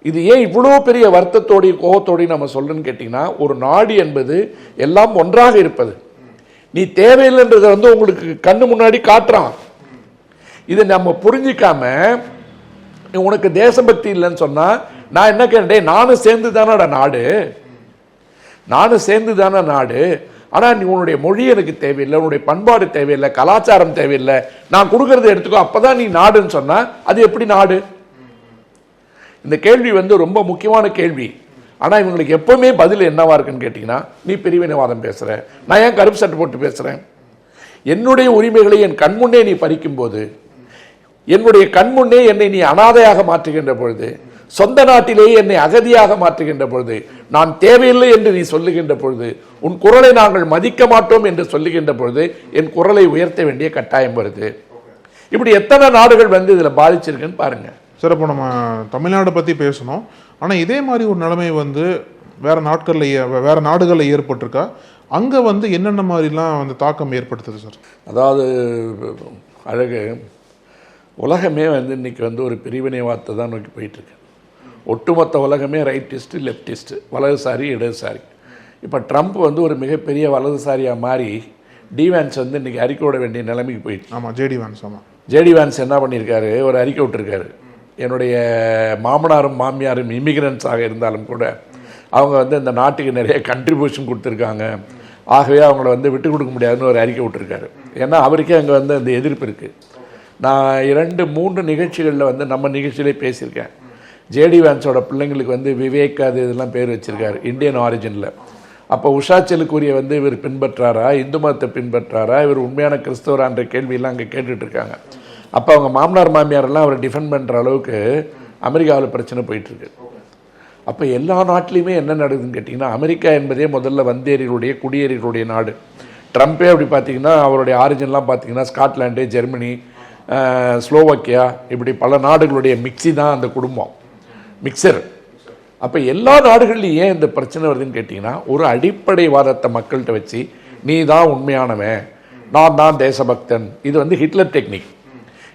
இது ஏன் இவ்வளோ பெரிய வருத்தத்தோடையும் கோபத்தோடையும் நம்ம சொல்லுன்னு கேட்டிங்கன்னா, ஒரு நாடு என்பது எல்லாம் ஒன்றாக இருப்பது. நீ தேவையில்லைன்றதை வந்து உங்களுக்கு கண்ணு முன்னாடி காட்டுறான். இதை நம்ம புரிஞ்சிக்காம உனக்கு தேசபக்தி இல்லைன்னு சொன்னால் நான் என்ன கேட்டேன், நானும் சேர்ந்து தானடா நாடு, நானும் சேர்ந்து தானே நாடு. ஆனால் நீ உன்னுடைய மொழி எனக்கு தேவையில்லை, உன்னுடைய பண்பாடு தேவையில்லை, கலாச்சாரம் தேவையில்லை, நான் கொடுக்கறத எடுத்துக்கோ, அப்போதான் நீ நாடுன்னு சொன்னால் அது எப்படி நாடு? இந்த கேள்வி வந்து ரொம்ப முக்கியமான கேள்வி. ஆனால் இவங்களுக்கு எப்பவுமே பதில் என்னவா இருக்குன்னு கேட்டிங்கன்னா, நீ பிரிவினைவாதம் பேசுகிற, நான் ஏன் கருப்பு சட்டை போட்டு பேசுகிறேன்? என்னுடைய உரிமைகளை என் கண்முன்னே நீ பறிக்கும்போது, என்னுடைய கண்முன்னே என்னை நீ அனாதையாக மாற்றுகின்ற பொழுது, சொந்த நாட்டிலேயே என்னை அகதியாக மாற்றுகின்ற பொழுது, நான் தேவையில்லை என்று நீ சொல்லுகின்ற பொழுது, உன் குரலை நாங்கள் மதிக்க மாட்டோம் என்று சொல்லுகின்ற பொழுது என் குரலை உயர்த்த வேண்டிய கட்டாயம் வருது. இப்படி எத்தனை நாடுகள் வந்து இதில் பாதிச்சிருக்குன்னு பாருங்க. சார், இப்போ நம்ம தமிழ்நாடு பற்றி பேசணும். ஆனால் இதே மாதிரி ஒரு நிலைமை வந்து வேற நாடுகளில் ஏற்பட்டிருக்கா? அங்கே வந்து என்னென்ன மாதிரிலாம் வந்து தாக்கம் ஏற்படுத்துது சார்? அதாவது அழகு உலகமே வந்து இன்றைக்கி வந்து ஒரு பிரிவினைவாதத்தை தான் நோக்கி போயிட்டுருக்கு. ஒட்டுமொத்த உலகமே ரைட்டிஸ்ட்டு லெஃப்டிஸ்ட்டு, வலதுசாரி இடதுசாரி. இப்போ ட்ரம்ப் வந்து ஒரு மிகப்பெரிய வலதுசாரியாக மாறி டிவான்ஸ் வந்து இன்றைக்கி அறிக்கை விட வேண்டிய நிலைமைக்கு போயிட்டு. ஆமாம், ஜேடி வான்ஸ். ஆமாம், ஜேடி வான்ஸ் என்ன பண்ணியிருக்காரு, ஒரு அறிக்கை விட்டுருக்காரு. என்னுடைய மாமனாரும் மாமியாரும் இமிகிரண்ட்ஸாக இருந்தாலும் கூட அவங்க வந்து இந்த நாட்டுக்கு நிறைய கண்ட்ரிபியூஷன் கொடுத்துருக்காங்க, ஆகவே அவங்கள வந்து விட்டு கொடுக்க முடியாதுன்னு ஒரு அறிக்கை விட்டுருக்காரு. ஏன்னா அவருக்கே அங்கே வந்து அந்த எதிர்ப்பு இருக்குது. நான் 2-3 நிகழ்ச்சிகளில் வந்து நம்ம நிகழ்ச்சியிலே பேசியிருக்கேன். ஜேடி வேன்ஸோட பிள்ளைங்களுக்கு வந்து விவேக் அது இதெல்லாம் பேர் வச்சுருக்காரு இந்தியன் ஆரிஜினில். அப்போ உஷா செல்லுக்குரிய வந்து இவர் பின்பற்றாரா, இந்து மதத்தை பின்பற்றாரா, இவர் உண்மையான கிறிஸ்தவரான்ற கேள்வியெல்லாம் அங்கே கேட்டுட்ருக்காங்க. அப்போ அவங்க மாமனார் மாமியாரெல்லாம் அவரை டிஃபெண்ட் பண்ணுற அளவுக்கு அமெரிக்காவில் பிரச்சனை போயிட்டுருக்கு. அப்போ எல்லா நாட்டிலையுமே என்ன நடக்குதுன்னு கேட்டிங்கன்னா, அமெரிக்கா என்பதே முதல்ல வந்தேறிகளுடைய குடியேறிகளுடைய நாடு. ட்ரம்ப்பே அப்படி பார்த்திங்கன்னா அவருடைய ஆரிஜின்லாம் பார்த்திங்கன்னா ஸ்காட்லாண்டு, ஜெர்மனி, ஸ்லோவாக்கியா, இப்படி பல நாடுகளுடைய மிக்சி தான் அந்த குடும்பம், மிக்சர். அப்போ எல்லா நாடுகள்லையும் ஏன் இந்த பிரச்சனை வருதுன்னு கேட்டிங்கன்னா, ஒரு அடிப்படைவாதத்தை மக்கள்கிட்ட வச்சு நீ தான் உண்மையானவன், நான் தான் தேசபக்தன், இது வந்து ஹிட்லர் டெக்னிக்.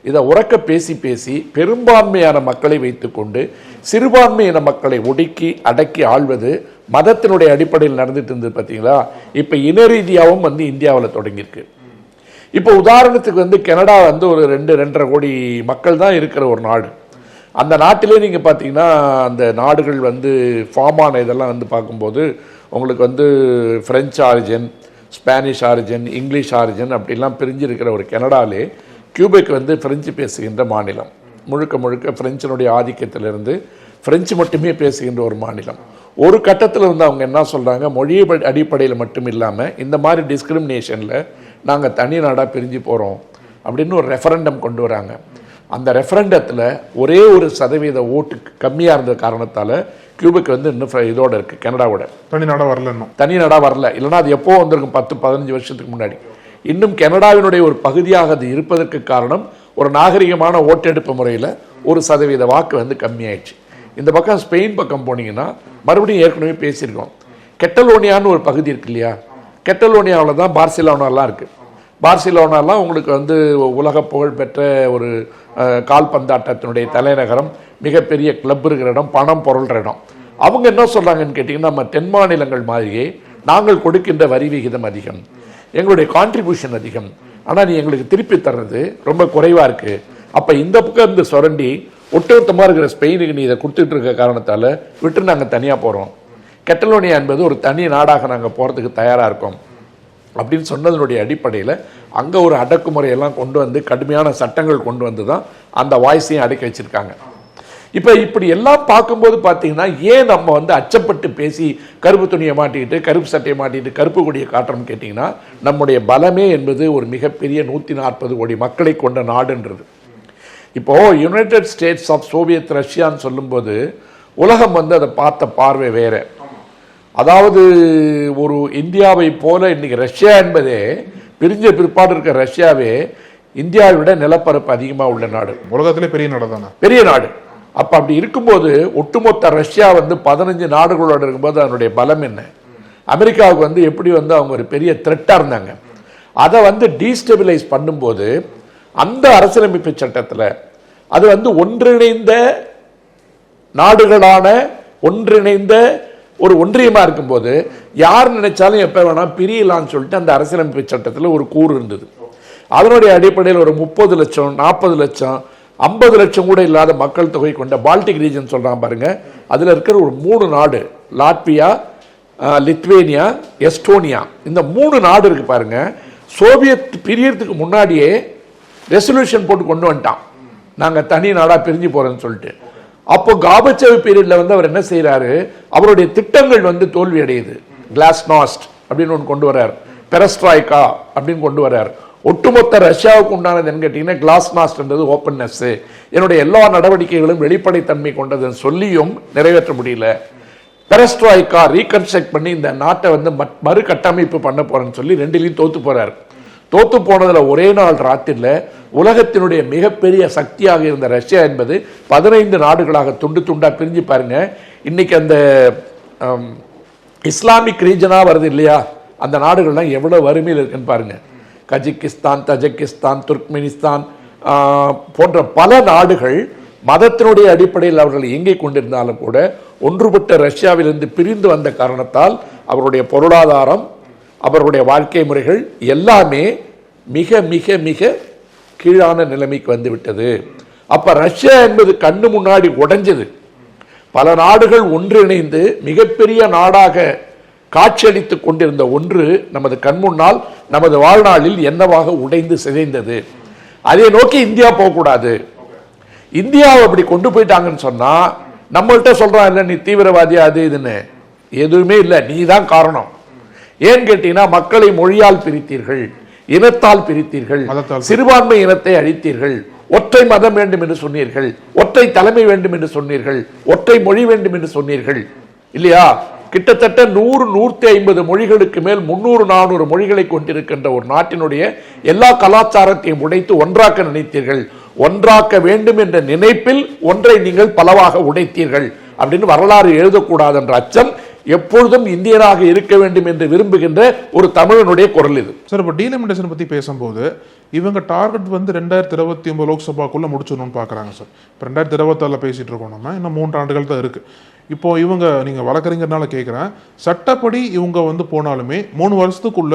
இதை உறக்க பேசி பேசி பெரும்பான்மையான மக்களை வைத்துக்கொண்டு சிறுபான்மையான மக்களை ஒடுக்கி அடக்கி ஆள்வது மதத்தினுடைய அடிப்படையில் நடந்துட்டு இருந்தது பார்த்தீங்களா. இப்போ இன ரீதியாகவும் வந்து இந்தியாவில் தொடங்கியிருக்கு. இப்போ உதாரணத்துக்கு வந்து கனடா வந்து ஒரு 2-2.5 கோடி மக்கள் தான் இருக்கிற ஒரு நாடு. அந்த நாட்டிலே நீங்கள் பார்த்தீங்கன்னா அந்த நாடுகள் வந்து ஃபார்ம் ஆன இதெல்லாம் வந்து பார்க்கும்போது உங்களுக்கு வந்து French origin, Spanish origin, English origin அப்படிலாம் பிரிஞ்சிருக்கிற ஒரு கனடாலே கியூபெக் வந்து ஃப்ரெஞ்சு பேசுகின்ற மாநிலம். முழுக்க முழுக்க ஃப்ரெஞ்சினுடைய ஆதிக்கத்திலிருந்து ஃப்ரெஞ்சு மட்டுமே பேசுகின்ற ஒரு மாநிலம். ஒரு கட்டத்தில் வந்து அவங்க என்ன சொல்கிறாங்க, மொழி அடிப்படையில் மட்டும் இல்லாமல் இந்த மாதிரி டிஸ்கிரிமினேஷனில் நாங்கள் தனி நாடாக பிரிஞ்சு போகிறோம் அப்படின்னு ஒரு ரெஃபரண்டம் கொண்டு வராங்க. அந்த ரெஃபரண்டத்தில் ஒரே 1% ஓட்டு கம்மியாக இருந்த காரணத்தால் கியூபெக் வந்து இன்னும் இதோட இருக்குது, கனடாவோட. தனி நாடாக வரல, இன்னும் தனி நாடாக வரல. இல்லைனா அது எப்போ வந்திருக்கும், 10-15 வருஷத்துக்கு முன்னாடி. இன்னும் கனடாவினுடைய ஒரு பகுதியாக அது இருப்பதற்கு காரணம் ஒரு நாகரிகமான ஓட்டெடுப்பு முறையில் 1% வாக்கு வந்து கம்மியாயிடுச்சு. இந்த பக்கம் ஸ்பெயின் பக்கம் போனீங்கன்னா மறுபடியும் ஏற்கனவே பேசியிருக்கோம், கெட்டலோனியான்னு ஒரு பகுதி இருக்கு இல்லையா, கெட்டலோனியாவில் தான் பார்சிலோனாலாம் இருக்குது. பார்சிலோனாலாம் உங்களுக்கு வந்து உலக புகழ்பெற்ற ஒரு கால்பந்தாட்டத்தினுடைய தலைநகரம், மிகப்பெரிய கிளப் இருக்கிற இடம், பணம் பொருள்ற இடம். அவங்க என்ன சொல்கிறாங்கன்னு கேட்டிங்கன்னா, நம்ம தென் மாநிலங்கள் மாதிரியே நாங்கள் கொடுக்கின்ற வரி விகிதம் அதிகம், எங்களுடைய கான்ட்ரிபியூஷன் அதிகம், ஆனால் நீ எங்களுக்கு திருப்பி தர்றது ரொம்ப குறைவாக இருக்குது. அப்போ இந்த பக்கம் இருந்து சுரண்டி ஒட்டுமொத்தமாக இருக்கிற ஸ்பெயினுக்கு நீ இதை கொடுத்துட்டு இருக்க காரணத்தால் விட்டு நாங்கள் தனியாக போகிறோம், கெட்டலோனியா என்பது ஒரு தனி நாடாக நாங்கள் போகிறதுக்கு தயாராக இருக்கோம் அப்படின்னு சொன்னதனுடைய அடிப்படையில் அங்கே ஒரு அடக்குமுறையெல்லாம் கொண்டு வந்து கடுமையான சட்டங்கள் கொண்டு வந்து தான் அந்த வாய்ஸையும் அடக்கி வச்சுருக்காங்க. இப்போ இப்படி எல்லாம் பார்க்கும்போது பார்த்தீங்கன்னா, ஏன் நம்ம வந்து அச்சப்பட்டு பேசி கருப்பு துணியை மாட்டிக்கிட்டு கருப்பு சட்டையை மாட்டிக்கிட்டு கருப்பு கொடியை காட்டுறோம்னு கேட்டிங்கன்னா, நம்முடைய பலமே என்பது ஒரு மிகப்பெரிய 140 கோடி மக்களை கொண்ட நாடுன்றது. இப்போது யுனைடெட் ஸ்டேட்ஸ் ஆஃப் சோவியத் ரஷ்யான்னு சொல்லும்போது உலகம் வந்து அதை பார்த்த பார்வை வேறு. அதாவது ஒரு இந்தியாவை போல இன்றைக்கி ரஷ்யா என்பதே பிரிஞ்ச பிற்பாடு இருக்க ரஷ்யாவே இந்தியாவை விட நிலப்பரப்பு அதிகமாக உள்ள நாடு, உலகத்திலே பெரிய நாடு தானே, பெரிய நாடு. அப்போ அப்படி இருக்கும்போது ஒட்டுமொத்த ரஷ்யா வந்து 15 நாடுகளோடு இருக்கும்போது அதனுடைய பலம் என்ன, அமெரிக்காவுக்கு வந்து எப்படி வந்து அவங்க ஒரு பெரிய த்ரெட்டாக இருந்தாங்க, அதை வந்து டீஸ்டெபிலைஸ் பண்ணும்போது அந்த அரசியலமைப்பு சட்டத்தில் அது வந்து ஒன்றிணைந்த நாடுகளான ஒன்றிணைந்த ஒரு ஒன்றியமாக இருக்கும்போது யார் நினைச்சாலும் எப்போ வேணால் பிரியலான்னு சொல்லிட்டு அந்த அரசியலமைப்பு சட்டத்தில் ஒரு கூறு இருந்தது. அதனுடைய அடிப்படையில் ஒரு 30 லட்சம் 40 லட்சம் 50 லட்சம் கூட இல்லாத மக்கள் தொகை கொண்ட பால்டிக் ரீஜன் சொல்கிறான் பாருங்க, அதில் இருக்கிற ஒரு 3 நாடு, லாட்வியா, லித்வேனியா, எஸ்டோனியா, இந்த 3 நாடு இருக்கு பாருங்க, சோவியத் பிரியறதுக்கு முன்னாடியே ரெசல்யூஷன் போட்டு கொண்டு வந்துட்டான், நாங்கள் தனி நாடாக பிரிஞ்சு போகிறோன்னு சொல்லிட்டு. அப்போ காபச்சேவ் பீரியடில் வந்து அவர் என்ன செய்கிறாரு, அவருடைய திட்டங்கள் வந்து தோல்வி அடையுது. கிளாஸ்நாஸ்ட் அப்படின்னு ஒன்று கொண்டு வர்றார், பெரஸ்ட்ராய்கா அப்படின்னு கொண்டு வர்றார். ஒட்டுமொத்த ரஷ்யாவுக்கு உண்டானது என்ன கேட்டிங்கன்னா, கிளாஸ்நாஸ்ட்ன்றது ஓப்பன்னஸ், என்னுடைய எல்லா நடவடிக்கைகளும் வெளிப்படைத்தன்மை கொண்டதுன்னு சொல்லியும் நிறைவேற்ற முடியல. பெரஸ்ட்ராய்கா ரீகன்ஸ்ட்ரக்ட் பண்ணி இந்த நாட்டை வந்து மறு கட்டமைப்பு பண்ண போறேன்னு சொல்லி 2லையும் தோத்து போறாரு. தோத்து போனதில் ஒரே நாள் ராத்திரில் உலகத்தினுடைய மிகப்பெரிய சக்தியாக இருந்த ரஷ்யா என்பது 15 நாடுகளாக துண்டு துண்டா பிரிஞ்சு பாருங்க. இன்னைக்கு அந்த இஸ்லாமிக் ரீஜனா வருது இல்லையா, அந்த நாடுகள்லாம் எவ்வளவு வறுமையில் இருக்குன்னு பாருங்க. கஜிகிஸ்தான், தஜிகிஸ்தான், துர்க்மெனிஸ்தான் போன்ற பல நாடுகள் மதத்தினுடைய அடிப்படையில் அவர்கள் இயங்கிக் கொண்டிருந்தாலும் கூட ஒன்றுபட்ட ரஷ்யாவிலிருந்து பிரிந்து வந்த காரணத்தால் அவருடைய பொருளாதாரம், அவருடைய வாழ்க்கை முறைகள் எல்லாமே மிக மிக மிக கீழான நிலைமைக்கு வந்துவிட்டது. அப்ப ரஷ்யா என்பது கண்ணு முன்னாடி உடைஞ்சது. பல நாடுகள் ஒன்றிணைந்து மிகப்பெரிய நாடாக காட்சியளித்துக் கொண்டிருந்த ஒன்று நமது கண்முன்னால் நமது வாழ்நாளில் என்னவாக உடைந்து சிதைந்தது. அதை நோக்கி இந்தியா போகக்கூடாது. இந்தியாவை அப்படி கொண்டு போயிட்டாங்கன்னு சொன்னா நம்மள்கிட்ட சொல்றான் இல்ல நீ தீவிரவாதி அது இதுன்னு, எதுவுமே இல்லை, நீ தான் காரணம். ஏன்னு கேட்டீங்கன்னா மக்களை மொழியால் பிரித்தீர்கள், இனத்தால் பிரித்தீர்கள், சிறுபான்மை இனத்தை அழித்தீர்கள், ஒற்றை மதம் வேண்டும் என்று சொன்னீர்கள், ஒற்றை தலைமை வேண்டும் என்று சொன்னீர்கள், ஒற்றை மொழி வேண்டும் என்று சொன்னீர்கள் இல்லையா? கிட்டத்தட்ட 100-150 மொழிகளுக்கு மேல் 300-400 மொழிகளை கொண்டிருக்கின்ற ஒரு நாட்டினுடைய எல்லா கலாச்சாரத்தையும் உடைத்து ஒன்றாக்க நினைத்தீர்கள். ஒன்றாக்க வேண்டும் என்ற நினைப்பில் ஒன்றை நீங்கள் பலவாக உடைத்தீர்கள் அப்படின்னு வரலாறு எழுதக்கூடாது என்ற அச்சம் எப்பொழுதும் இந்தியனாக இருக்க வேண்டும் என்று விரும்புகின்ற ஒரு தமிழனுடைய குரல் இது. சார், இப்போ டீலிமிட்டேஷன் பற்றி பேசும்போது இவங்க டார்கெட் வந்து 2029 லோக்சபாக்குள்ள முடிச்சிடணும்னு பார்க்குறாங்க சார். இப்போ 2026 பேசிட்டு இருக்கோம், நம்ம இன்னும் 3 ஆண்டுகள் தான் இருக்கு. இப்போ இவங்க, நீங்கள் வழக்கறிஞர்னால கேட்குறேன், சட்டப்படி இவங்க வந்து போனாலுமே 3 வருஷத்துக்குள்ள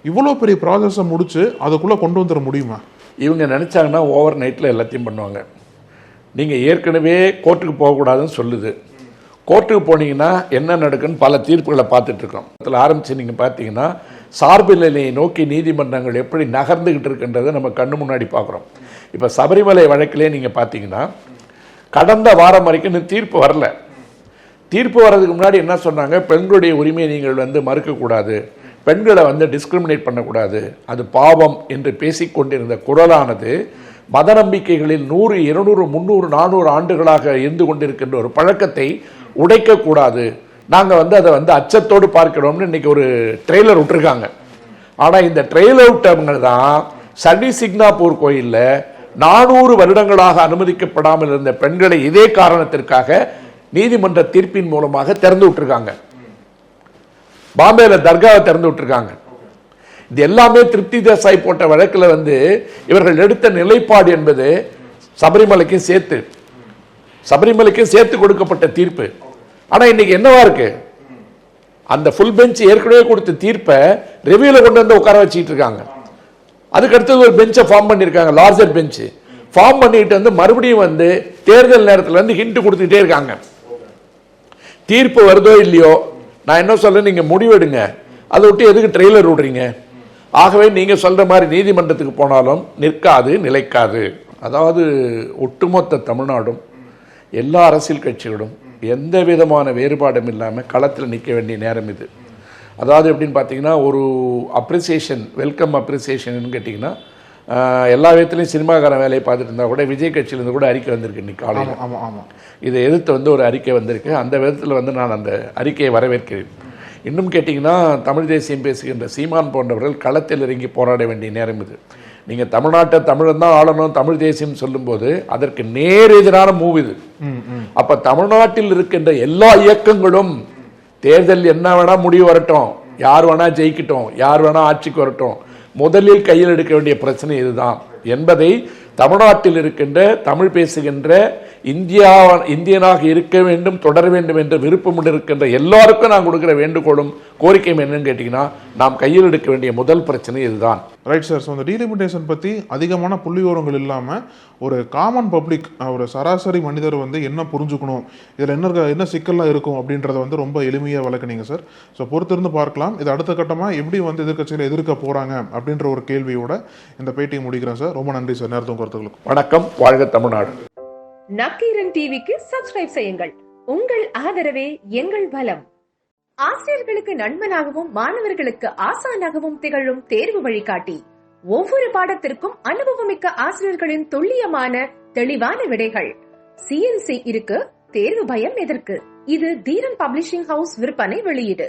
இவ்வளோ பெரிய ப்ராசஸை முடிச்சு அதுக்குள்ளே கொண்டு வந்துட முடியுமா? இவங்க நினைச்சாங்கன்னா ஓவர் நைட்டில் எல்லாத்தையும் பண்ணுவாங்க. நீங்கள் ஏற்கனவே கோர்ட்டுக்கு போகக்கூடாதுன்னு சொல்லுது. கோர்ட்டுக்கு போனீங்கன்னா என்ன நடக்குன்னு பல தீர்ப்புகளை பார்த்துட்டு இருக்கோம். அதில் ஆரம்பித்து நீங்கள் பார்த்தீங்கன்னா சார்பு நிலையை நோக்கி நீதிமன்றங்கள் எப்படி நகர்ந்துக்கிட்டு இருக்குன்றதை நம்ம கண்ணு முன்னாடி பார்க்குறோம். இப்போ சபரிமலை வழக்கிலே நீங்கள் பார்த்தீங்கன்னா கடந்த வாரம் வரைக்கும் இன்னும் தீர்ப்பு வரல. தீர்ப்பு வர்றதுக்கு முன்னாடி என்ன சொன்னாங்க, பெண்களுடைய உரிமையை நீங்கள் வந்து மறுக்கக்கூடாது, பெண்களை வந்து டிஸ்கிரிமினேட் பண்ணக்கூடாது, அது பாவம் என்று பேசிக்கொண்டிருந்த குரலானது மத நம்பிக்கைகளில் 100, 200, 300, 400 ஆண்டுகளாக இருந்து கொண்டிருக்கின்ற ஒரு பழக்கத்தை உடைக்கக்கூடாது, நாங்கள் வந்து அதை வந்து அச்சத்தோடு பார்க்கிறோம்னு இன்னைக்கு ஒரு ட்ரெய்லர் விட்டுருக்காங்க. ஆனால் இந்த ட்ரெய்லர் விட்டவங்க தான் சனி சிக்னாப்பூர் கோயிலில் 400 வருடங்களாக அனுமதிக்கப்படாமல் இருந்த பெண்களை இதே காரணத்திற்காக நீதிமன்ற தீர்ப்பின் மூலமாக திறந்து விட்டுருக்காங்க. பாம்பேல தர்காவை திறந்து விட்டுருக்காங்க. இது எல்லாமே திருப்தி தேசாய் போட்ட வழக்கில் வந்து இவர்கள் எடுத்த நிலைப்பாடு என்பது சபரிமலைக்கும் சேர்த்து கொடுக்கப்பட்ட தீர்ப்பு. ஆனால் இன்னைக்கு என்னவா இருக்கு, அந்த ஃபுல் பெஞ்ச் ஏற்கனவே கொடுத்த தீர்ப்பை ரிவ்யூல கொண்டு வந்து உட்கார வச்சுட்டு இருக்காங்க. அதுக்கு அடுத்தது ஒரு பெஞ்சை ஃபார்ம் பண்ணியிருக்காங்க, லார்ஜர் பெஞ்ச் ஃபார்ம் பண்ணிட்டு வந்து மறுபடியும் வந்து தேர்தல் நேரத்தில் வந்து ஹிண்ட் கொடுத்துட்டே இருக்காங்க. தீர்ப்பு வருதோ இல்லையோ, நான் என்ன சொல்றேன், நீங்க முடிவெடுங்க, அதை விட்டு எதுக்கு ட்ரெய்லர் விடுறீங்க? ஆகவே நீங்க சொல்ற மாதிரி நீதிமன்றத்துக்கு போனாலும் நிற்காது, நிலைக்காது. அதாவது ஒட்டுமொத்த தமிழ்நாடும் எல்லா அரசியல் கட்சிகளும் எந்த விதமான வேறுபாடும் இல்லாமல் களத்தில் நிற்க வேண்டிய நேரம் இது. அதாவது எப்படின்னு பார்த்தீங்கன்னா, ஒரு அப்ரிசியேஷன், வெல்கம் அப்ரிசியேஷன் கேட்டிங்கன்னா, எல்லா விதத்துலையும் சினிமாக்காரன் வேலையை பார்த்துட்டு இருந்தால் கூட விஜய் கட்சியிலேருந்து கூட அறிக்கை வந்திருக்கு இன்னைக்கு காலையில். இதை எதிர்த்து வந்து ஒரு அறிக்கை வந்திருக்கு. அந்த விதத்தில் வந்து நான் அந்த அறிக்கையை வரவேற்கிறேன். இன்னும் கேட்டிங்கன்னா, தமிழ் தேசியம் பேசுகின்ற சீமான் போன்றவர்கள் களத்தில் இறங்கி போராட வேண்டிய நேரம் இது. நீங்கள் தமிழ்நாட்டை தமிழன் தான் ஆளணும், தமிழ் தேசியம் சொல்லும்போது அதற்கு நேர் எதிரான மூவ் இது. அப்போ தமிழ்நாட்டில் இருக்கின்ற எல்லா இயக்கங்களும் தேர்தல் என்ன வேணா முடிவு வரட்டும், யார் வேணா ஜெயிக்கட்டும், யார் வேணா ஆட்சிக்கு வரட்டும், முதலில் கையில் எடுக்க வேண்டிய பிரச்சனை இதுதான் என்பதை தமிழ்நாட்டில் இருக்கின்ற தமிழ் பேசுகின்ற இந்தியனாக இருக்க வேண்டும், தொடர வேண்டும் என்ற விருப்பம் இருக்கின்ற எல்லாருக்கும் நான் கொடுக்கிற வேண்டுகோளும் கோரிக்கையும் என்னன்னு கேட்டீங்கன்னா, நாம் கையில் எடுக்க வேண்டிய முதல் பிரச்சனை இதுதான். Right sir. ஸோ அந்த டீலிமிட்டேஷன் பற்றி அதிகமான புள்ளிவிவரங்கள் இல்லாமல் ஒரு காமன் பப்ளிக், ஒரு சராசரி மனிதர் வந்து என்ன புரிஞ்சுக்கணும், இதில் என்ன சிக்கல்லாம் இருக்கும் அப்படின்றத வந்து ரொம்ப எளிமையாக விளக்குனீங்க சார். ஸோ பொறுத்திருந்து பார்க்கலாம், இது அடுத்த கட்டமாக எப்படி வந்து எதிர்க்கட்சியில் எதிர்க்க போகிறாங்க அப்படின்ற ஒரு கேள்வியோட இந்த பேட்டியை முடிக்கிறேன் சார். ரொம்ப நன்றி சார் நேரத்தும் கருத்துக்களுக்கு. வணக்கம். வாழ்க தமிழ்நாடு. நக்கீரன் டிவிக்கு சப்ஸ்கிரைப் செய்யுங்கள். உங்கள் ஆதரவே எங்கள் பலம். ஆசிரியர்களுக்கு நண்பனாகவும் மாணவர்களுக்கு ஆசானாகவும் திகழும் தேர்வு வழிகாட்டி. ஒவ்வொரு பாடத்திற்கும் அனுபவமிக்க ஆசிரியர்களின் துல்லியமான தெளிவான விடைகள். CNC இருக்கு, தேர்வு பயம் எதற்கு? இது தீரன் பப்ளிஷிங் ஹவுஸ் விற்பனை வெளியீடு.